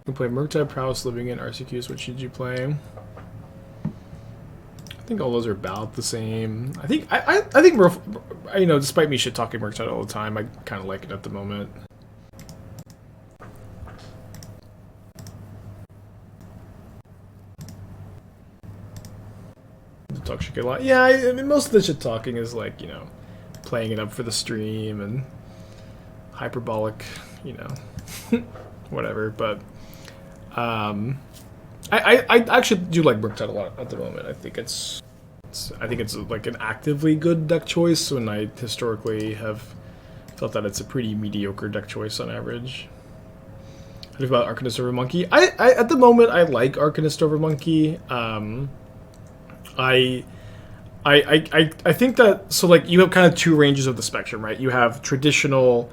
We play Murktide, Prowess, Living in RCQs. What should you play? I think all those are about the same. I think you know, despite me shit talking Murktide all the time, I kind of like it at the moment. The talk shit a lot. Yeah, I mean, most of the shit talking is like, you know, playing it up for the stream and hyperbolic, you know, whatever. But I actually do like Murktide a lot at the moment. I think it's like an actively good deck choice when I historically have felt that it's a pretty mediocre deck choice on average. What about Arcanist over Monkey? I at the moment I like Arcanist over Monkey. I think that, so like you have kind of 2 ranges of the spectrum, right? You have traditional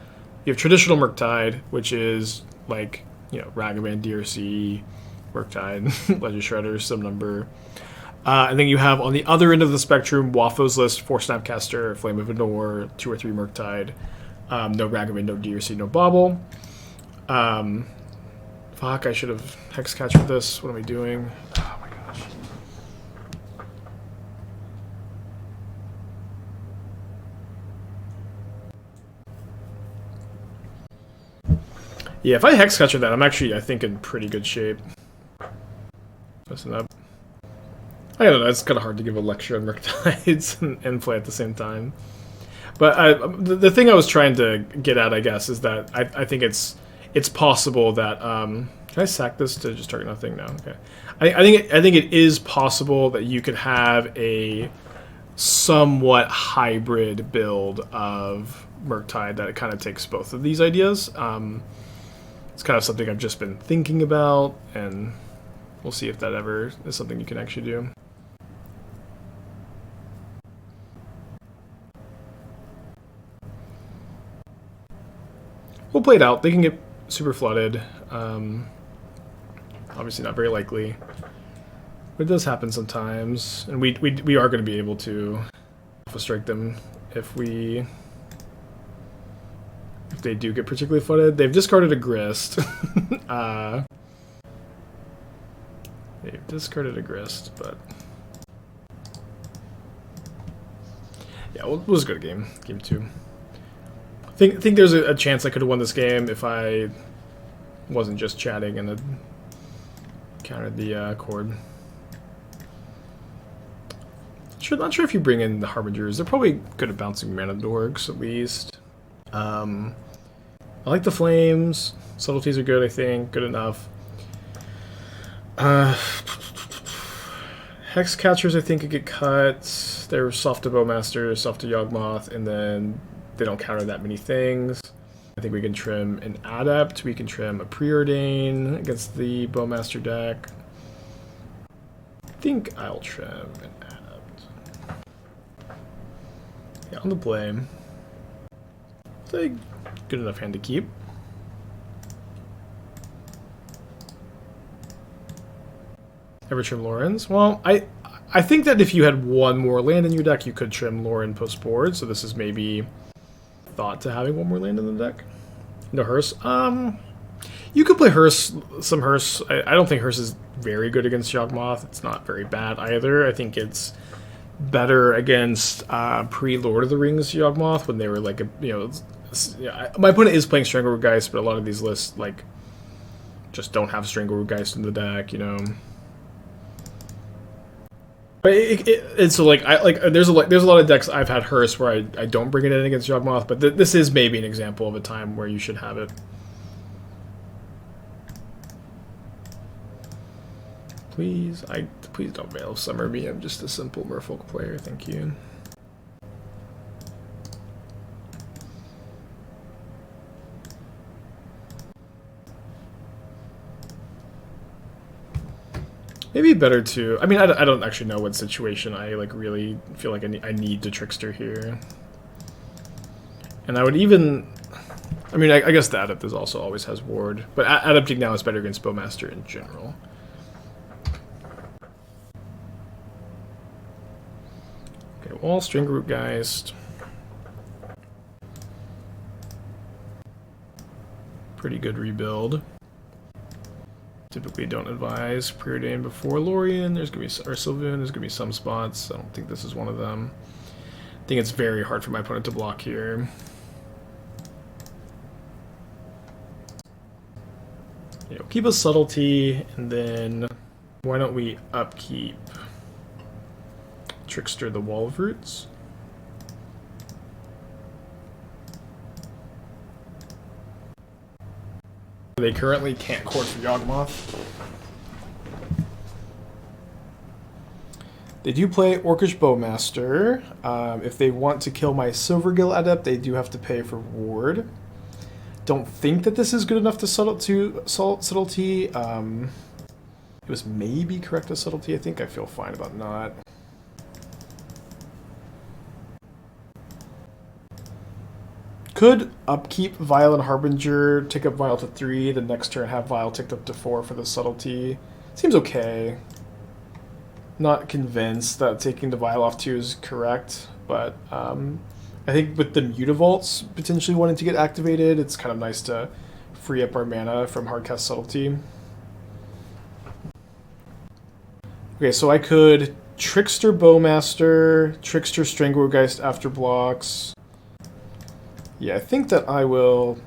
Murktide, which is like, you know, Ragavan, DRC, Murktide, Ledger Shredder, some number. And then you have on the other end of the spectrum, Wafo's List, 4 Snapcaster, Flame of Anor, 2 or 3 Murktide, no Ragavan, no DRC, no Bauble. Fuck, I should have Hexcatcher for this. What am I doing? Oh my gosh. Yeah, if I Hexcatcher that, I'm actually, I think, in pretty good shape. Listen up. I don't know, it's kind of hard to give a lecture on Murktides and play at the same time. But the thing I was trying to get at, I guess, is that I think it's possible that... can I sack this to just target nothing? No, okay. I think it is possible that you could have a somewhat hybrid build of Murktide that it kind of takes both of these ideas. It's kind of something I've just been thinking about, and we'll see if that ever is something you can actually do. We'll play it out. They can get super flooded. Obviously not very likely. But it does happen sometimes. And we are going to be able to strike them if they do get particularly flooded. They've discarded a Grist. They've discarded a Grist, but... Yeah, we'll just go to game 2. I think there's a chance I could have won this game if I wasn't just chatting and had countered the chord. Not sure if you bring in the Harbingers. They're probably good at bouncing mana dorks, at least. I like the Flames. Subtleties are good, I think. Good enough. Hexcatchers, I think, could get cut. They're soft to Bowmaster, soft to Yawgmoth, and then they don't counter that many things. I think we can trim an Adept. We can trim a Preordain against the Bowmaster deck. I think I'll trim an Adept. Yeah, on the play. It's a good enough hand to keep. Ever trim Lrien's? Well, I think that if you had one more land in your deck, you could trim Lrien post-board, so this is maybe thought to having one more land in the deck. No Hearse? You could play some Hearse. I don't think Hearse is very good against Yawgmoth. It's not very bad either. I think it's better against pre-Lord of the Rings Yawgmoth when they were like, my opponent is playing Strangleroot Geist, but a lot of these lists, like, just don't have Strangleroot Geist in the deck, you know. But it's so there's a lot of decks I've had Hearse where I don't bring it in against Yawgmoth, but this is maybe an example of a time where you should have it. Please don't Veil of Summer me. I'm just a simple Merfolk player. Thank you. Maybe better to... I mean, I don't actually know what situation I really feel like I need to Trickster here. And I would even... I mean, I guess the Adept also always has Ward, but Adepting now is better against Bowmaster in general. Okay, Wall, Strangleroot Geist. Pretty good rebuild. Typically don't advise Preordain before Lrien. There's gonna be, or Sylvan, there's gonna be some spots. I don't think this is one of them. I think it's very hard for my opponent to block here. You know, keep a Subtlety, and then why don't we upkeep Trickster the Wall of Roots? They currently can't court for Yawgmoth. They do play Orcish Bowmaster. If they want to kill my Silvergill Adept, they do have to pay for Ward. Don't think that this is good enough to Subtlety. It was maybe correct as Subtlety. I think I feel fine about not. Could upkeep Vial and Harbinger, take up Vial to 3, the next turn have Vial ticked up to 4 for the Subtlety. Seems okay. Not convinced that taking the Vial off 2 is correct, but I think with the Mutavaults potentially wanting to get activated, it's kind of nice to free up our mana from hardcast Subtlety. Okay, so I could Trickster Bowmaster, Trickster Strangleroot Geist after blocks. Yeah, I think that I will...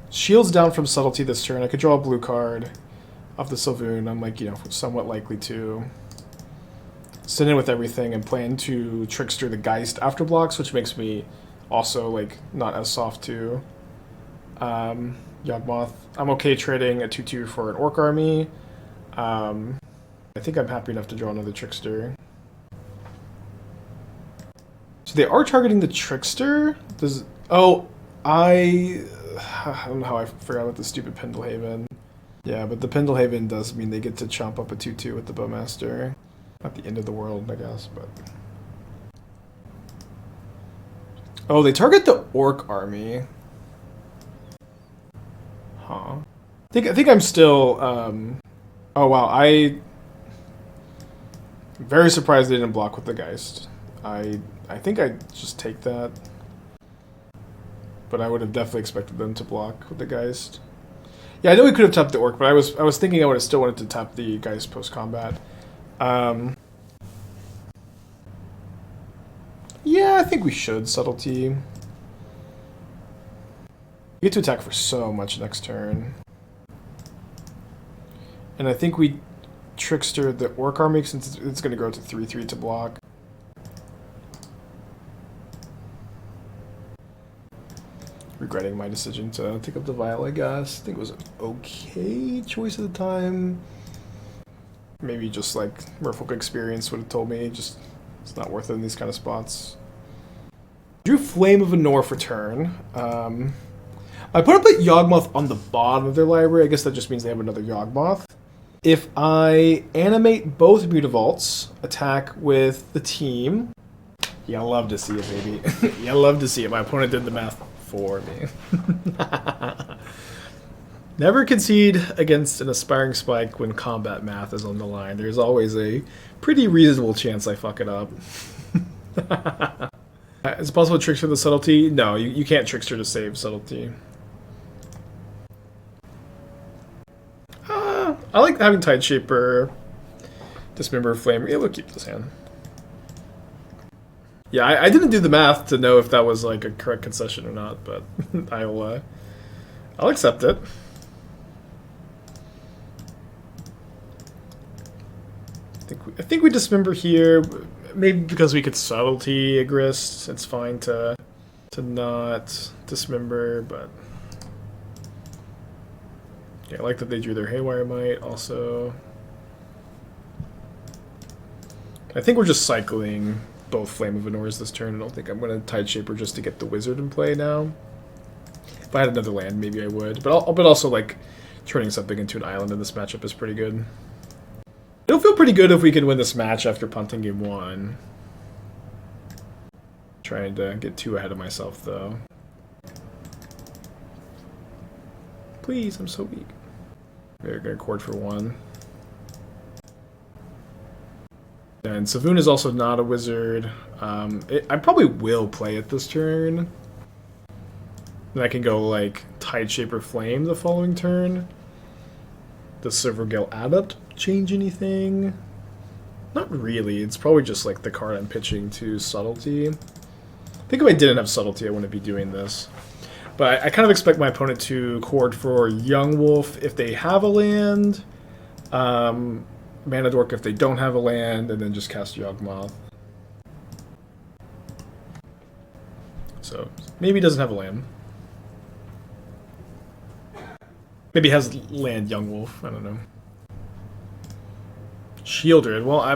Shields down from Subtlety this turn. I could draw a blue card off the Sylvan. I'm like, somewhat likely to send in with everything and plan to Trickster the Geist after blocks, which makes me also, not as soft to Yawgmoth. I'm okay trading a 2/2 for an Orc army. I think I'm happy enough to draw another Trickster. So they are targeting the Trickster? Oh, I don't know how I forgot about the stupid Pendlehaven. Yeah, but the Pendlehaven does mean they get to chomp up a 2/2 with the Bowmaster. Not the end of the world, I guess, but... Oh, they target the Orc army. Huh. I think I'm still, Oh, wow, I'm very surprised they didn't block with the Geist. I think I'd just take that. But I would have definitely expected them to block with the Geist. Yeah, I know we could have tapped the Orc, but I was thinking I would have still wanted to tap the Geist post-combat. Yeah, I think we should Subtlety. We get to attack for so much next turn. And I think we Trickster the Orc army since it's going to grow to 3/3 to block. Regretting my decision to take up the Vial, I guess. I think it was an okay choice at the time. Maybe just Merfolk experience would have told me just it's not worth it in these kind of spots. Drew Flame of Anor for turn. I put up Yawgmoth on the bottom of their library. I guess that just means they have another Yawgmoth. If I animate both Mutavaults, attack with the team. Yeah, I love to see it, baby. Yeah, I love to see it. My opponent did the math for me. Never concede against an aspiring spike when combat math is on the line. There's always a pretty reasonable chance I fuck it up. Is it possible to trickster the subtlety? No, you can't trickster to save subtlety. I like having Tideshaper, Dismember, Flame. Yeah, we'll keep this hand. Yeah, I didn't do the math to know if that was like a correct concession or not, but I'll accept it. I think we Dismember here, maybe because we could Subtlety a Grist. It's fine to not Dismember, but yeah, I like that they drew their Haywire Might also. I think we're just cycling both Flame of Anors this turn. I don't think I'm going to Tideshaper just to get the Wizard in play now. If I had another land, maybe I would. But also, like, turning something into an island in this matchup is pretty good. It'll feel pretty good if we can win this match after punting game 1. Trying to get too ahead of myself, though. Please, I'm so weak. We're going to chord for 1. And Svyelun is also not a wizard. I probably will play it this turn. Then I can go, like, Tideshaper Flame the following turn. Does Silvergill Adept change anything? Not really. It's probably just, like, the card I'm pitching to Subtlety. I think if I didn't have Subtlety, I wouldn't be doing this. But I kind of expect my opponent to chord for Young Wolf if they have a land. Mana Dork if they don't have a land, and then just cast Yawgmoth. So, maybe he doesn't have a land. Maybe he has land Young Wolf, I don't know. Shieldred, well, I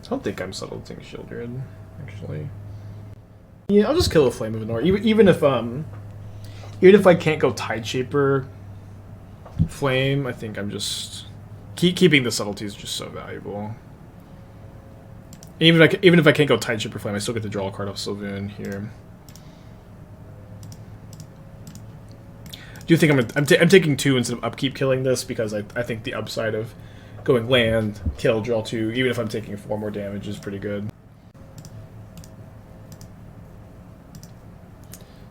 don't think I'm Subtleting Shieldred, actually. Yeah, I'll just kill a Flame of Anor, even if I can't go Tideshaper Flame, I think I'm just keeping the Subtlety is just so valuable. Even if I can't go Tideshaper Flame, I still get to draw a card off Svyelun here. Do you think I'm taking 2 instead of upkeep killing this because I think the upside of going land, kill, draw 2, even if I'm taking 4 more damage is pretty good.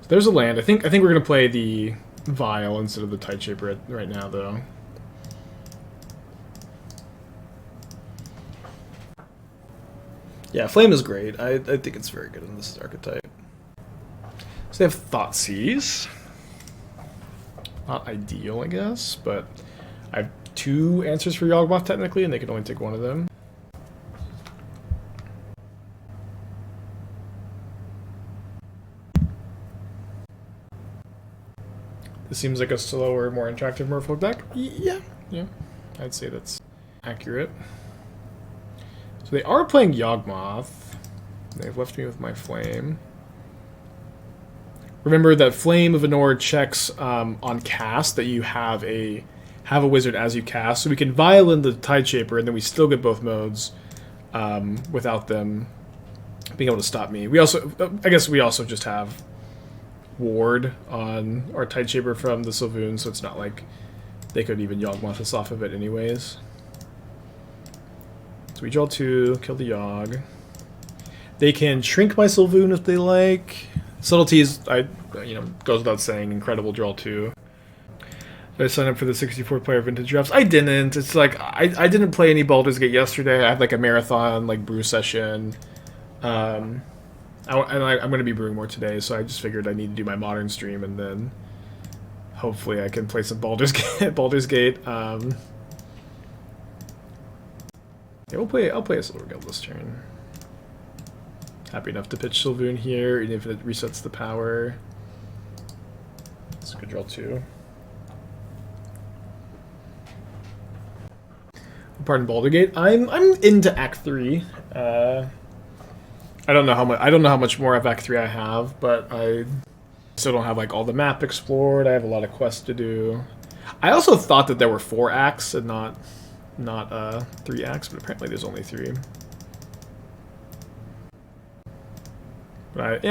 So there's a land. I think we're gonna play the Vial instead of the Tideshaper right now, though. Yeah, Flame is great. I think it's very good in this archetype. So they have Thoughtseize. Not ideal, I guess, but I have 2 answers for Yawgmoth technically, and they can only take 1 of them. This seems like a slower, more interactive Merfolk deck. Yeah, I'd say that's accurate. So they are playing Yawgmoth. They've left me with my Flame. Remember that Flame of Anor checks on cast that you have a wizard as you cast, so we can Vial in the Tideshaper, and then we still get both modes without them being able to stop me. We also, I guess, we also just have Ward on our Tideshaper from the Svyelun, so it's not like they could even Yawgmoth us off of it anyways. So we draw 2, kill the Yawg. They can shrink my Svyelun if they like. Subtlety is, goes without saying, incredible draw 2. Did I sign up for the 64-player vintage drafts? I didn't. It's like, I didn't play any Baldur's Gate yesterday. I had like a marathon, like, brew session. I'm going to be brewing more today, so I just figured I need to do my Modern stream, and then hopefully I can play some Baldur's Gate. Yeah, I'll play a Silvergill this turn. Happy enough to pitch Svyelun here, even if it resets the power. It's a good draw 2. Pardon Baldur's Gate. I'm into Act 3. I don't know how much more of Act 3 I have, but I still don't have like all the map explored. I have a lot of quests to do. I also thought that there were 4 acts and not 3 acts, but apparently there's only 3. But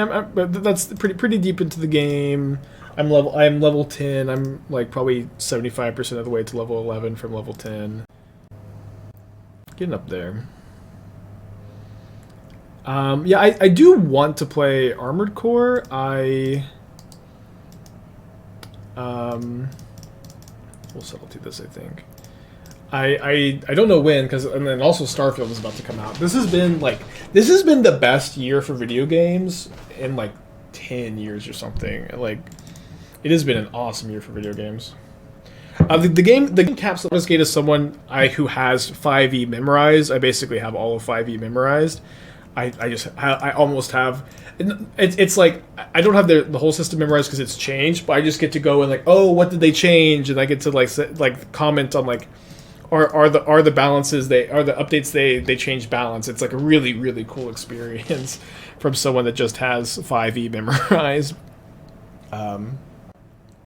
that's pretty deep into the game. I'm level 10. I'm like probably 75% of the way to level 11 from level 10. Getting up there. Yeah, I do want to play Armored Core. We'll subtlety this, I think. I don't know when, and then also Starfield is about to come out. This has been the best year for video games in like 10 years or something. Like, it has been an awesome year for video games. The game caps Baldur's Gate as someone who has 5e memorized. I basically have all of 5e memorized. I almost have. It's like I don't have the whole system memorized because it's changed, but I just get to go and like, oh, what did they change, and I get to like comment on like, are the balances the updates they changed balance. It's like a really, really cool experience from someone that just has 5e memorized.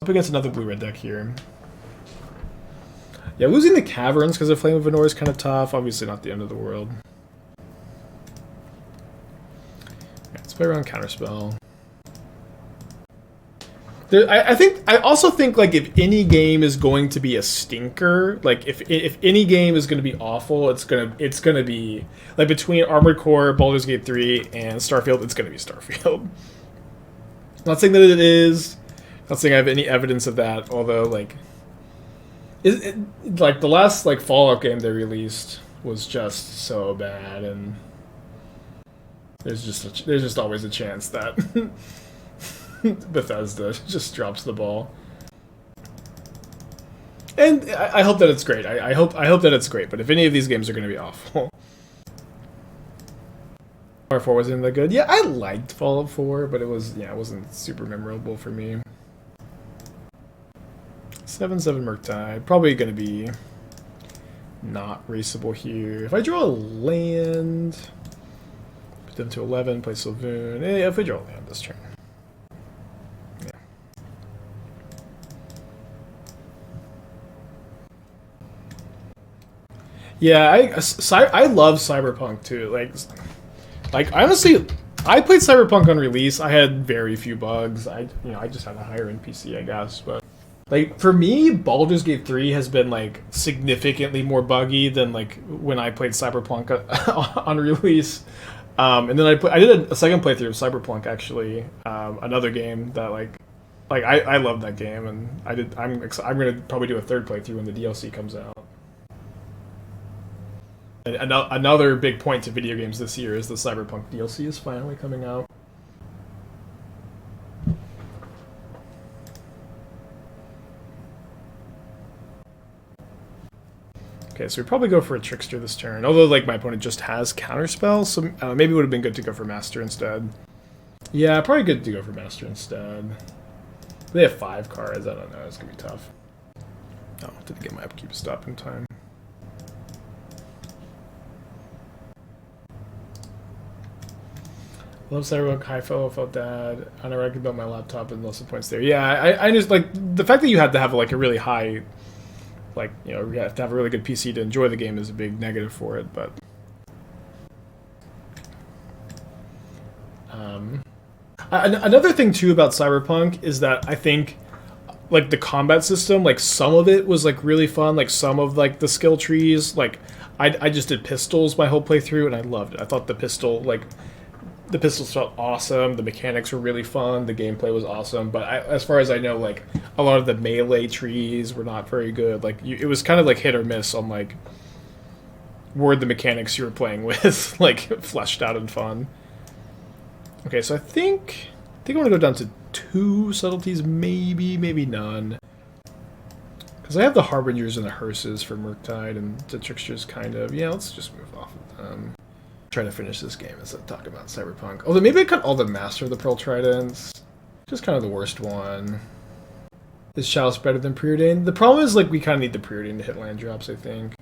Up against another blue-red deck here. Yeah, losing the Caverns because of Flame of Anor is kind of tough. Obviously not the end of the world. Let's play around Counterspell. I also think like if any game is going to be a stinker, like if any game is going to be awful, it's gonna be like between Armored Core, Baldur's Gate 3, and Starfield. It's gonna be Starfield. Not saying that it is. Not saying I have any evidence of that. Although like, like the last like Fallout game they released was just so bad, and there's just always a chance that Bethesda just drops the ball. And I hope that it's great. I hope that it's great. But if any of these games are going to be awful, Fallout 4 wasn't that good. Yeah, I liked Fallout 4, but it wasn't super memorable for me. 7/7 Murktide, probably going to be not raceable here. If I draw a land, put them to 11, play Sylvoon. Yeah, if I draw a land this turn. Yeah, I love Cyberpunk too. Like honestly, I played Cyberpunk on release. I had very few bugs. I just had a higher end PC, I guess. But like for me, Baldur's Gate 3 has been like significantly more buggy than like when I played Cyberpunk on release. And then I did a second playthrough of Cyberpunk actually, another game that like I love that game, and I'm gonna probably do a third playthrough when the DLC comes out. And another big point to video games this year is the Cyberpunk DLC is finally coming out. Okay, so we probably go for a Trickster this turn. Although, like, my opponent just has Counterspell, so maybe it would have been good to go for Master instead. Yeah, probably good to go for Master instead. They have 5 cards. I don't know. It's going to be tough. Oh, didn't get my upkeep stop in time. Love Cyberpunk, high fellow, felt bad. I never could build my laptop and lost the points there. Yeah, I just, like, the fact that you had to have, like, a really high, like, you know, you have to have a really good PC to enjoy the game is a big negative for it, but... another thing, too, about Cyberpunk is that I think, like, the combat system, like, some of it was, like, really fun. Like, some of, like, the skill trees, like, I just did pistols my whole playthrough, and I loved it. I thought the pistols felt awesome. The mechanics were really fun. The gameplay was awesome. But as far as I know, like, a lot of the melee trees were not very good. Like, it was kind of like hit or miss on, like, were the mechanics you were playing with, like, fleshed out and fun. Okay, so I think I want to go down to 2 subtleties, maybe none. Because I have the Harbingers and the Hearses for Murktide, and the Tricksters kind of. Yeah, let's just move off of them. Trying to finish this game as I talk about Cyberpunk. Although maybe I cut all the Master of the Pearl Tridents. Just kind of the worst one. Is Chalice better than Preordain? The problem is, like, we kind of need the Preordain to hit land drops, I think.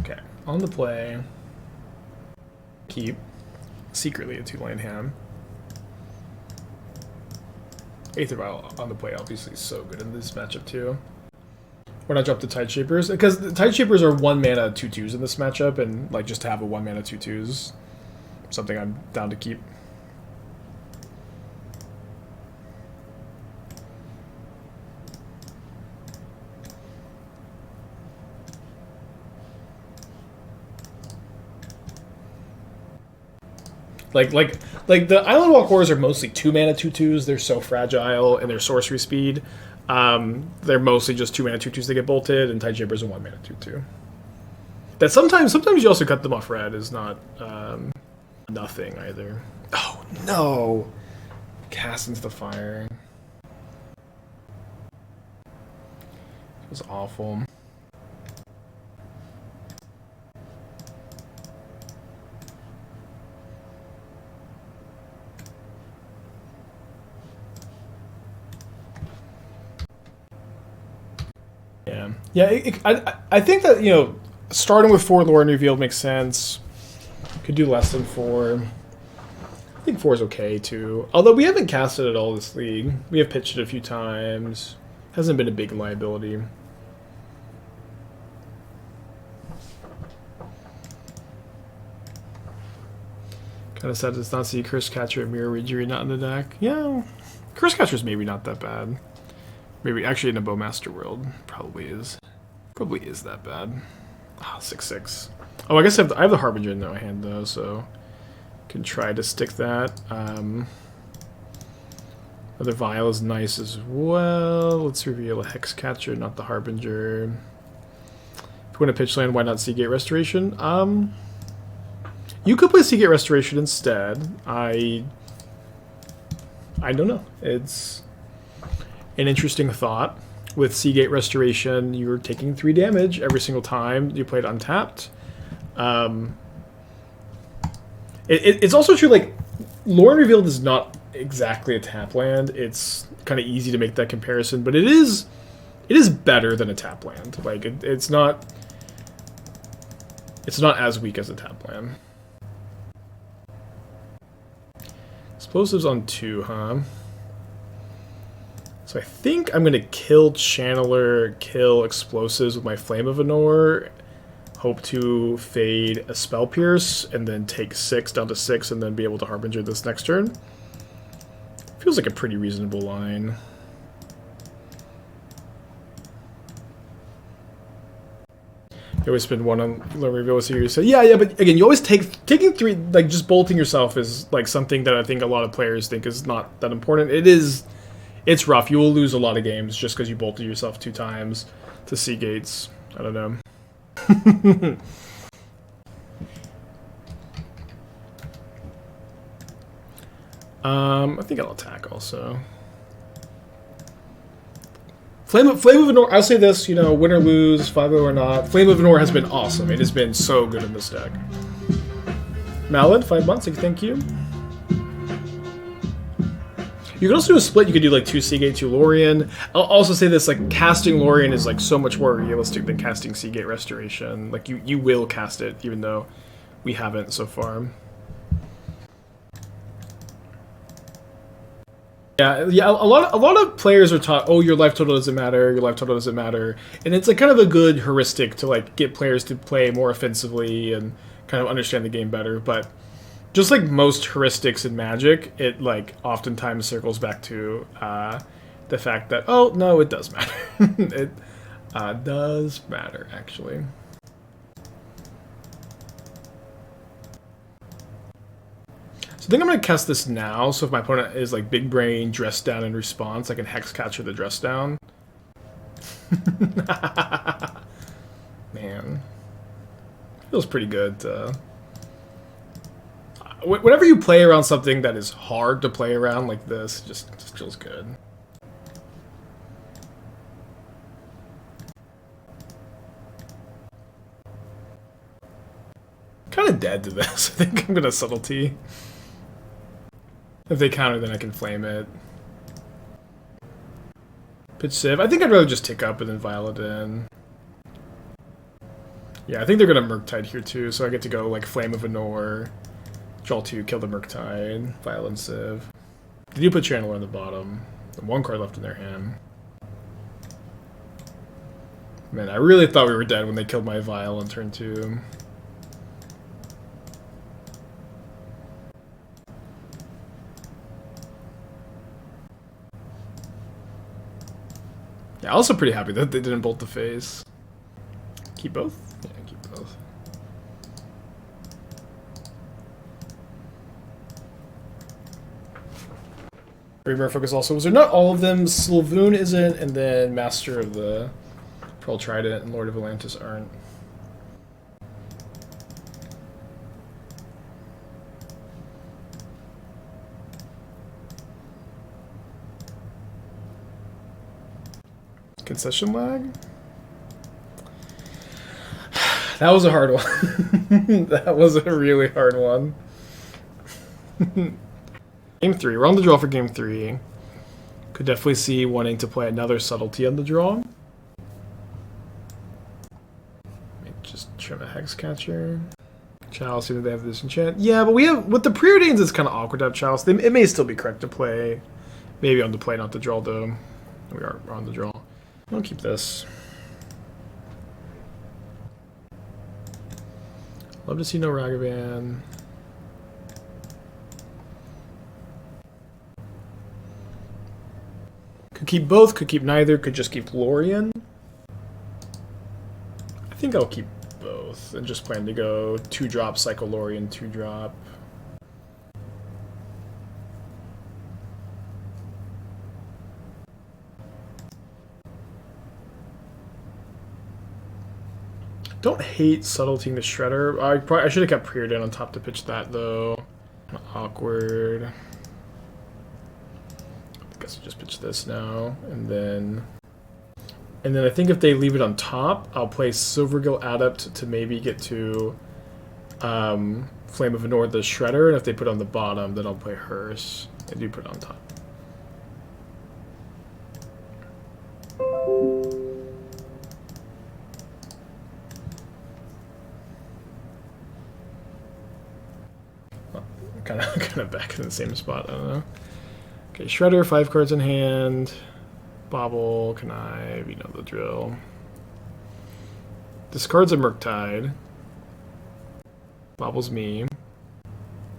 Okay, on the play. Keep. Secretly a 2-land hand. Aether Vial on the play, obviously, is so good in this matchup, too. Why not drop the Tide Shapers? Because the Tide Shapers are 1 mana 2/2s in this matchup, and like just to have a 1 mana 2/2s something I'm down to keep. Like the Island Walk Horrors are mostly 2-mana 2/2s. They're so fragile in their sorcery speed. They're mostly just 2-mana 2/2s that get bolted, and Tide-Jibber's a 1-mana 2/2. That sometimes you also cut them off red is not nothing either. Oh no! Cast into the fire. It was awful. Yeah. I think that, you know, starting with 4 Lrien Revealed makes sense. Could do less than 4. I think 4 is okay too. Although we haven't cast it at all this league. We have pitched it a few times. Hasn't been a big liability. Kind of sad to not see Curse Catcher and Mirror Rejury not in the deck. Yeah, Curse Catcher's maybe not that bad. Maybe actually in a Bowmaster world, probably is that bad. Ah, 6/6. Oh, I guess I have the Harbinger in my hand though, so can try to stick that. Other Vial is nice as well. Let's reveal a Hexcatcher, not the Harbinger. If you want to pitch land, why not Seagate Restoration? You could play Seagate Restoration instead. I don't know. It's an interesting thought. With Seagate Restoration, you're taking 3 damage every single time you play it untapped. It's also true, like, Lrien Revealed is not exactly a tap land. It's kind of easy to make that comparison, but it is better than a tap land. Like, it's not as weak as a tap land. Explosives on 2, huh? So I think I'm going to kill Channeler, kill Explosives with my Flame of Anor, hope to fade a Spell Pierce, and then take 6 down to 6, and then be able to Harbinger this next turn. Feels like a pretty reasonable line. You always spend 1 on Lrien Revealed, so you say, yeah, but again, you always taking 3, like, just bolting yourself is, like, something that I think a lot of players think is not that important. It's rough. You will lose a lot of games just because you bolted yourself 2 times to Seagates. I don't know. I think I'll attack also. Flame of Anor, I'll say this, you know, win or lose, 5-0 or not, Flame of Anor has been awesome. It has been so good in this deck. Malad, 5 months, thank you. You can also do a split. You could do like 2 Seagate, 2 Lrien. I'll also say this, like, casting Lrien is like so much more realistic than casting Seagate Restoration. Like, you will cast it, even though we haven't so far. Yeah. A lot of players are taught, oh, your life total doesn't matter, and it's like kind of a good heuristic to like get players to play more offensively and kind of understand the game better, but just like most heuristics in Magic, it like oftentimes circles back to the fact that, oh no, it does matter. It does matter actually. So I think I'm going to cast this now, so if my opponent is like Big Brain, Dress Down in response, I can Hexcatcher the Dress Down. Man. Feels pretty good. Whenever you play around something that is hard to play around like this, it just feels good. Kind of dead to this. I think I'm going to Subtlety. If they counter, then I can flame it. Pitch Civ. I think I'd rather just tick up and then Violet in. Yeah, I think they're going to Murktide here too, so I get to go like Flame of Anor, draw 2, kill the Murktide, Violet Civ. They do put Channeler on the bottom. And 1 card left in their hand. Man, I really thought we were dead when they killed my Vial on turn 2. Yeah, also pretty happy that they didn't bolt the face. Keep both? Yeah, keep both. Merfolk is also wizard. Not all of them. Svyelun isn't, and then Master of the Pearl Trident and Lord of Atlantis aren't. Concession lag? That was a hard one. That was a really hard one. Game 3. We're on the draw for game 3. Could definitely see wanting to play another Subtlety on the draw. Just trim a Hexcatcher. Chalice, even if they have this enchant. Yeah, but we have... With the Preordains, it's kind of awkward to have Chalice. It may still be correct to play. Maybe on the play, not the draw, though. We are on the draw. I'll keep this. Love to see no Ragavan. Could keep both, could keep neither, could just keep Lrien. I think I'll keep both and just plan to go 2-drop Cycle Lrien, 2-drop. Don't hate Subtletying the Shredder. I should have kept Preordain on top to pitch that though. Awkward. I guess I'll just pitch this now, and then I think if they leave it on top, I'll play Silvergill Adept to maybe get to Flame of Anor the Shredder, and if they put it on the bottom, then I'll play Hearse. I do put it on top. Kind of back in the same spot. I don't know. Okay, Shredder, 5 cards in hand. Bobble, Connive, you know the drill. Discards a Murktide. Bobbles me.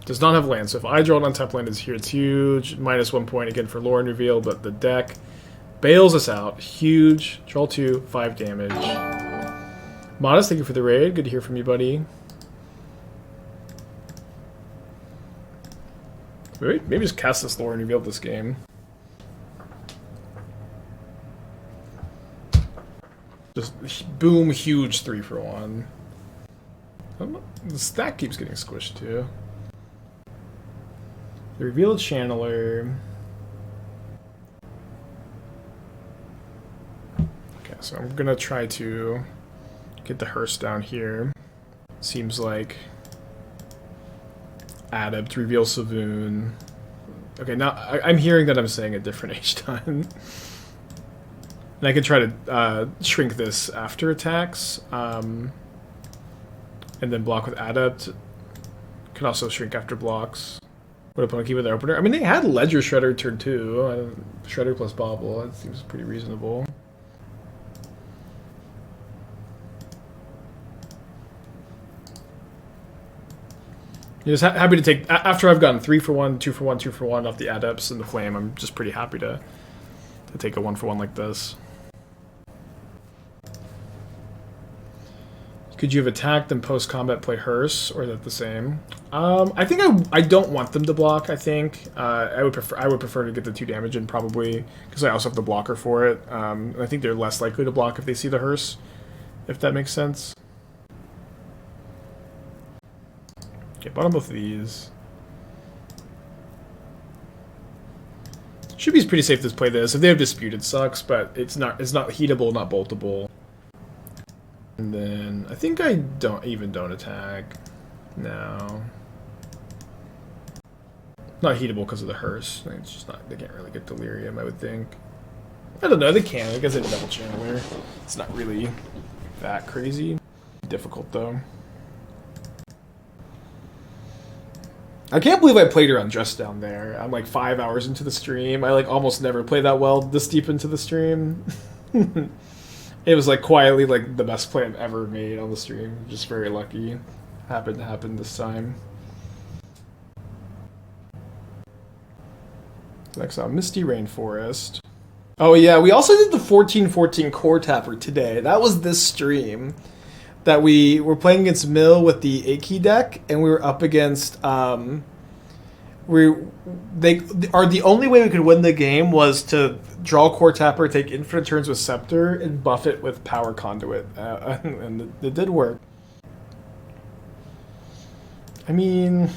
Does not have land, so if I draw an untapped land is here, it's huge. -1 point again for Lrien Revealed, but the deck bails us out. Huge. Draw 2, 5 damage. Modest, thank you for the raid. Good to hear from you, buddy. Maybe just cast this Lrien Revealed this game. Just boom, huge 3 for 1. The stack keeps getting squished too. The Revealed Channeler. Okay, so I'm gonna try to get the Hearse down here. Seems like Adept, Reveal Svyelun. Okay, now I'm hearing that I'm saying it different each time. And I can try to shrink this after attacks. And then block with Adept. Can also shrink after blocks. Would opponent keep with their opener? I mean, they had Ledger Shredder turn 2. Shredder plus Bobble. That seems pretty reasonable. Just happy to take, after I've gotten 3 for 1, 2 for 1, 2 for 1 off the Adepts and the Flame, I'm just pretty happy to take a 1 for 1 like this. Could you have attacked and post-combat play Hearse, or is that the same? I think I don't want them to block, I think. I would prefer to get the 2 damage in, probably, because I also have the blocker for it. And I think they're less likely to block if they see the Hearse, if that makes sense. Okay, bottom both of these. Should be pretty safe to play this. If they have Dispute, it sucks, but it's not heatable, not boltable. And then I think I don't attack. No. Not heatable because of the Hearse. It's just not, they can't really get Delirium, I would think. I don't know, they can. I guess they have a double channeler. It's not really that crazy. Difficult though. I can't believe I played her on Just Down there. I'm like 5 hours into the stream. I like almost never play that well this deep into the stream. It was like quietly like the best play I've ever made on the stream. Just very lucky. Happened to happen this time. Next up, Misty Rainforest. Oh yeah, we also did the 14-14 core tapper today. That was this stream that we were playing against Mill with the Aki deck, and we were up against the only way we could win the game was to draw core tapper, take infinite turns with Scepter, and buff it with power conduit, and it did work. I mean,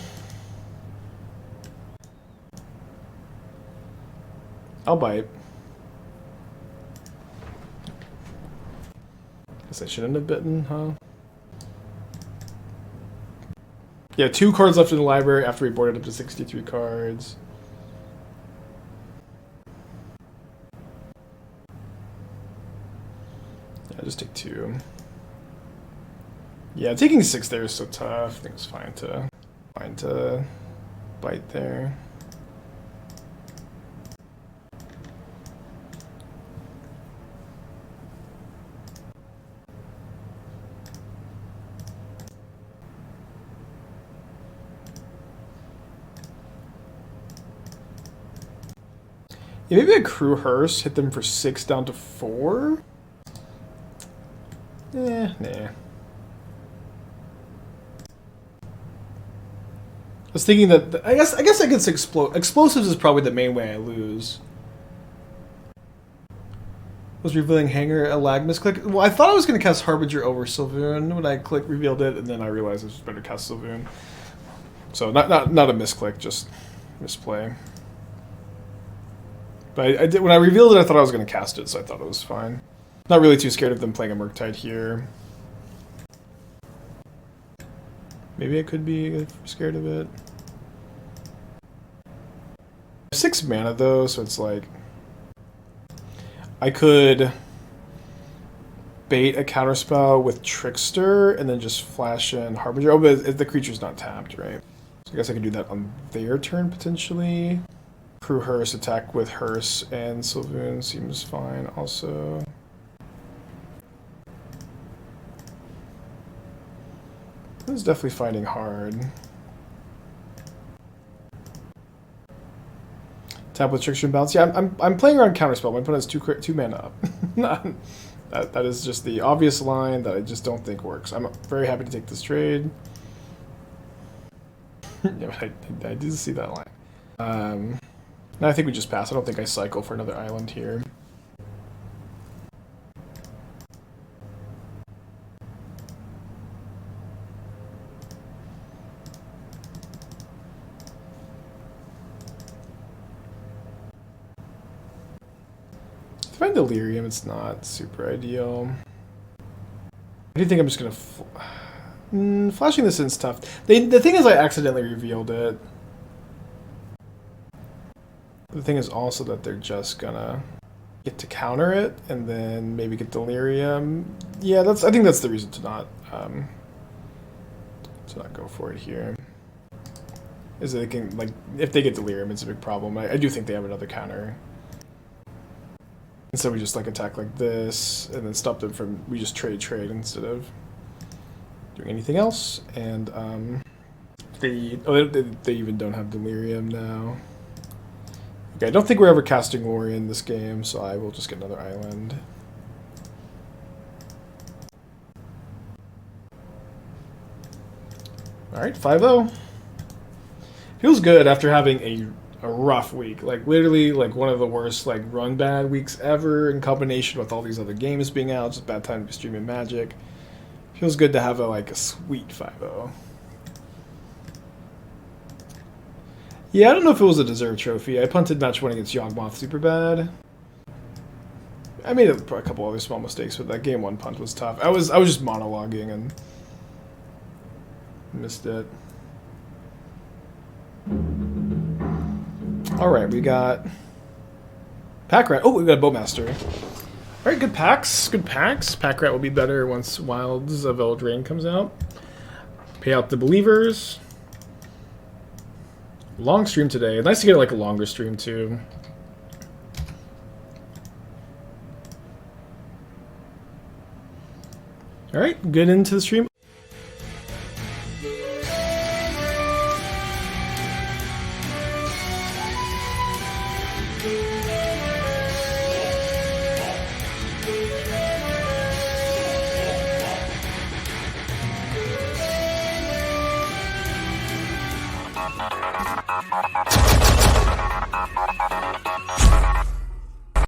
I'll bite. Guess I shouldn't have bitten, huh? Yeah, 2 cards left in the library after we boarded up to 63 cards. Yeah, just take 2. Yeah, taking 6 there is so tough. I think it's fine to bite there. Yeah, maybe a Crew Hearse, hit them for 6 down to 4? Nah. I was thinking that I guess against explosives is probably the main way I lose. Was Revealing Hanger a lag misclick? Well, I thought I was going to cast Harbinger over Svyelun when I revealed it, and then I realized it was better to cast Svyelun. So not a misclick, just misplay. But I did when I revealed it. I thought I was going to cast it, so I thought it was fine. Not really too scared of them playing a Murktide here. Maybe I could be scared of it. 6 mana though, so it's like I could bait a counterspell with Trickster and then just flash in Harbinger. Oh, but the creature's not tapped, right? So I guess I can do that on their turn potentially. Crew Hearse, attack with Hearse and Svyelun seems fine also. This is definitely fighting hard. Tap with Trickster and Bounce. Yeah, I'm playing around Counterspell. My opponent has 2 mana up. that is just the obvious line that I just don't think works. I'm very happy to take this trade. Yeah, I did see that line. Now I think we just pass. I don't think I cycle for another island here. If I find Delirium, it's not super ideal. I do think I'm just gonna flashing this in's tough. The thing is, I accidentally revealed it. The thing is also that they're just gonna get to counter it and then maybe get Delirium. Yeah, I think that's the reason to not go for it here. Is that they can, like, if they get Delirium, it's a big problem. I do think they have another counter. And so we just like attack like this and then stop them from, we just trade instead of doing anything else. And they even don't have Delirium now. Okay, I don't think we're ever casting Lrien this game, so I will just get another island. Alright, 5-0. Feels good after having a rough week. Like, literally, like, one of the worst, like, run bad weeks ever in combination with all these other games being out. Just a bad time to be streaming Magic. Feels good to have a sweet 5-0. Yeah, I don't know if it was a deserved trophy. I punted match 1 against Yawgmoth super bad. I made a couple other small mistakes, but that game 1 punt was tough. I was just monologuing and missed it. Alright, we got Pack Rat. Oh, we got a Bowmaster. Alright, good packs. Good packs. Pack Rat will be better once Wilds of Eldraine comes out. Pay out the Believers. Long stream today. Nice to get a longer stream too. Alright, good into the stream.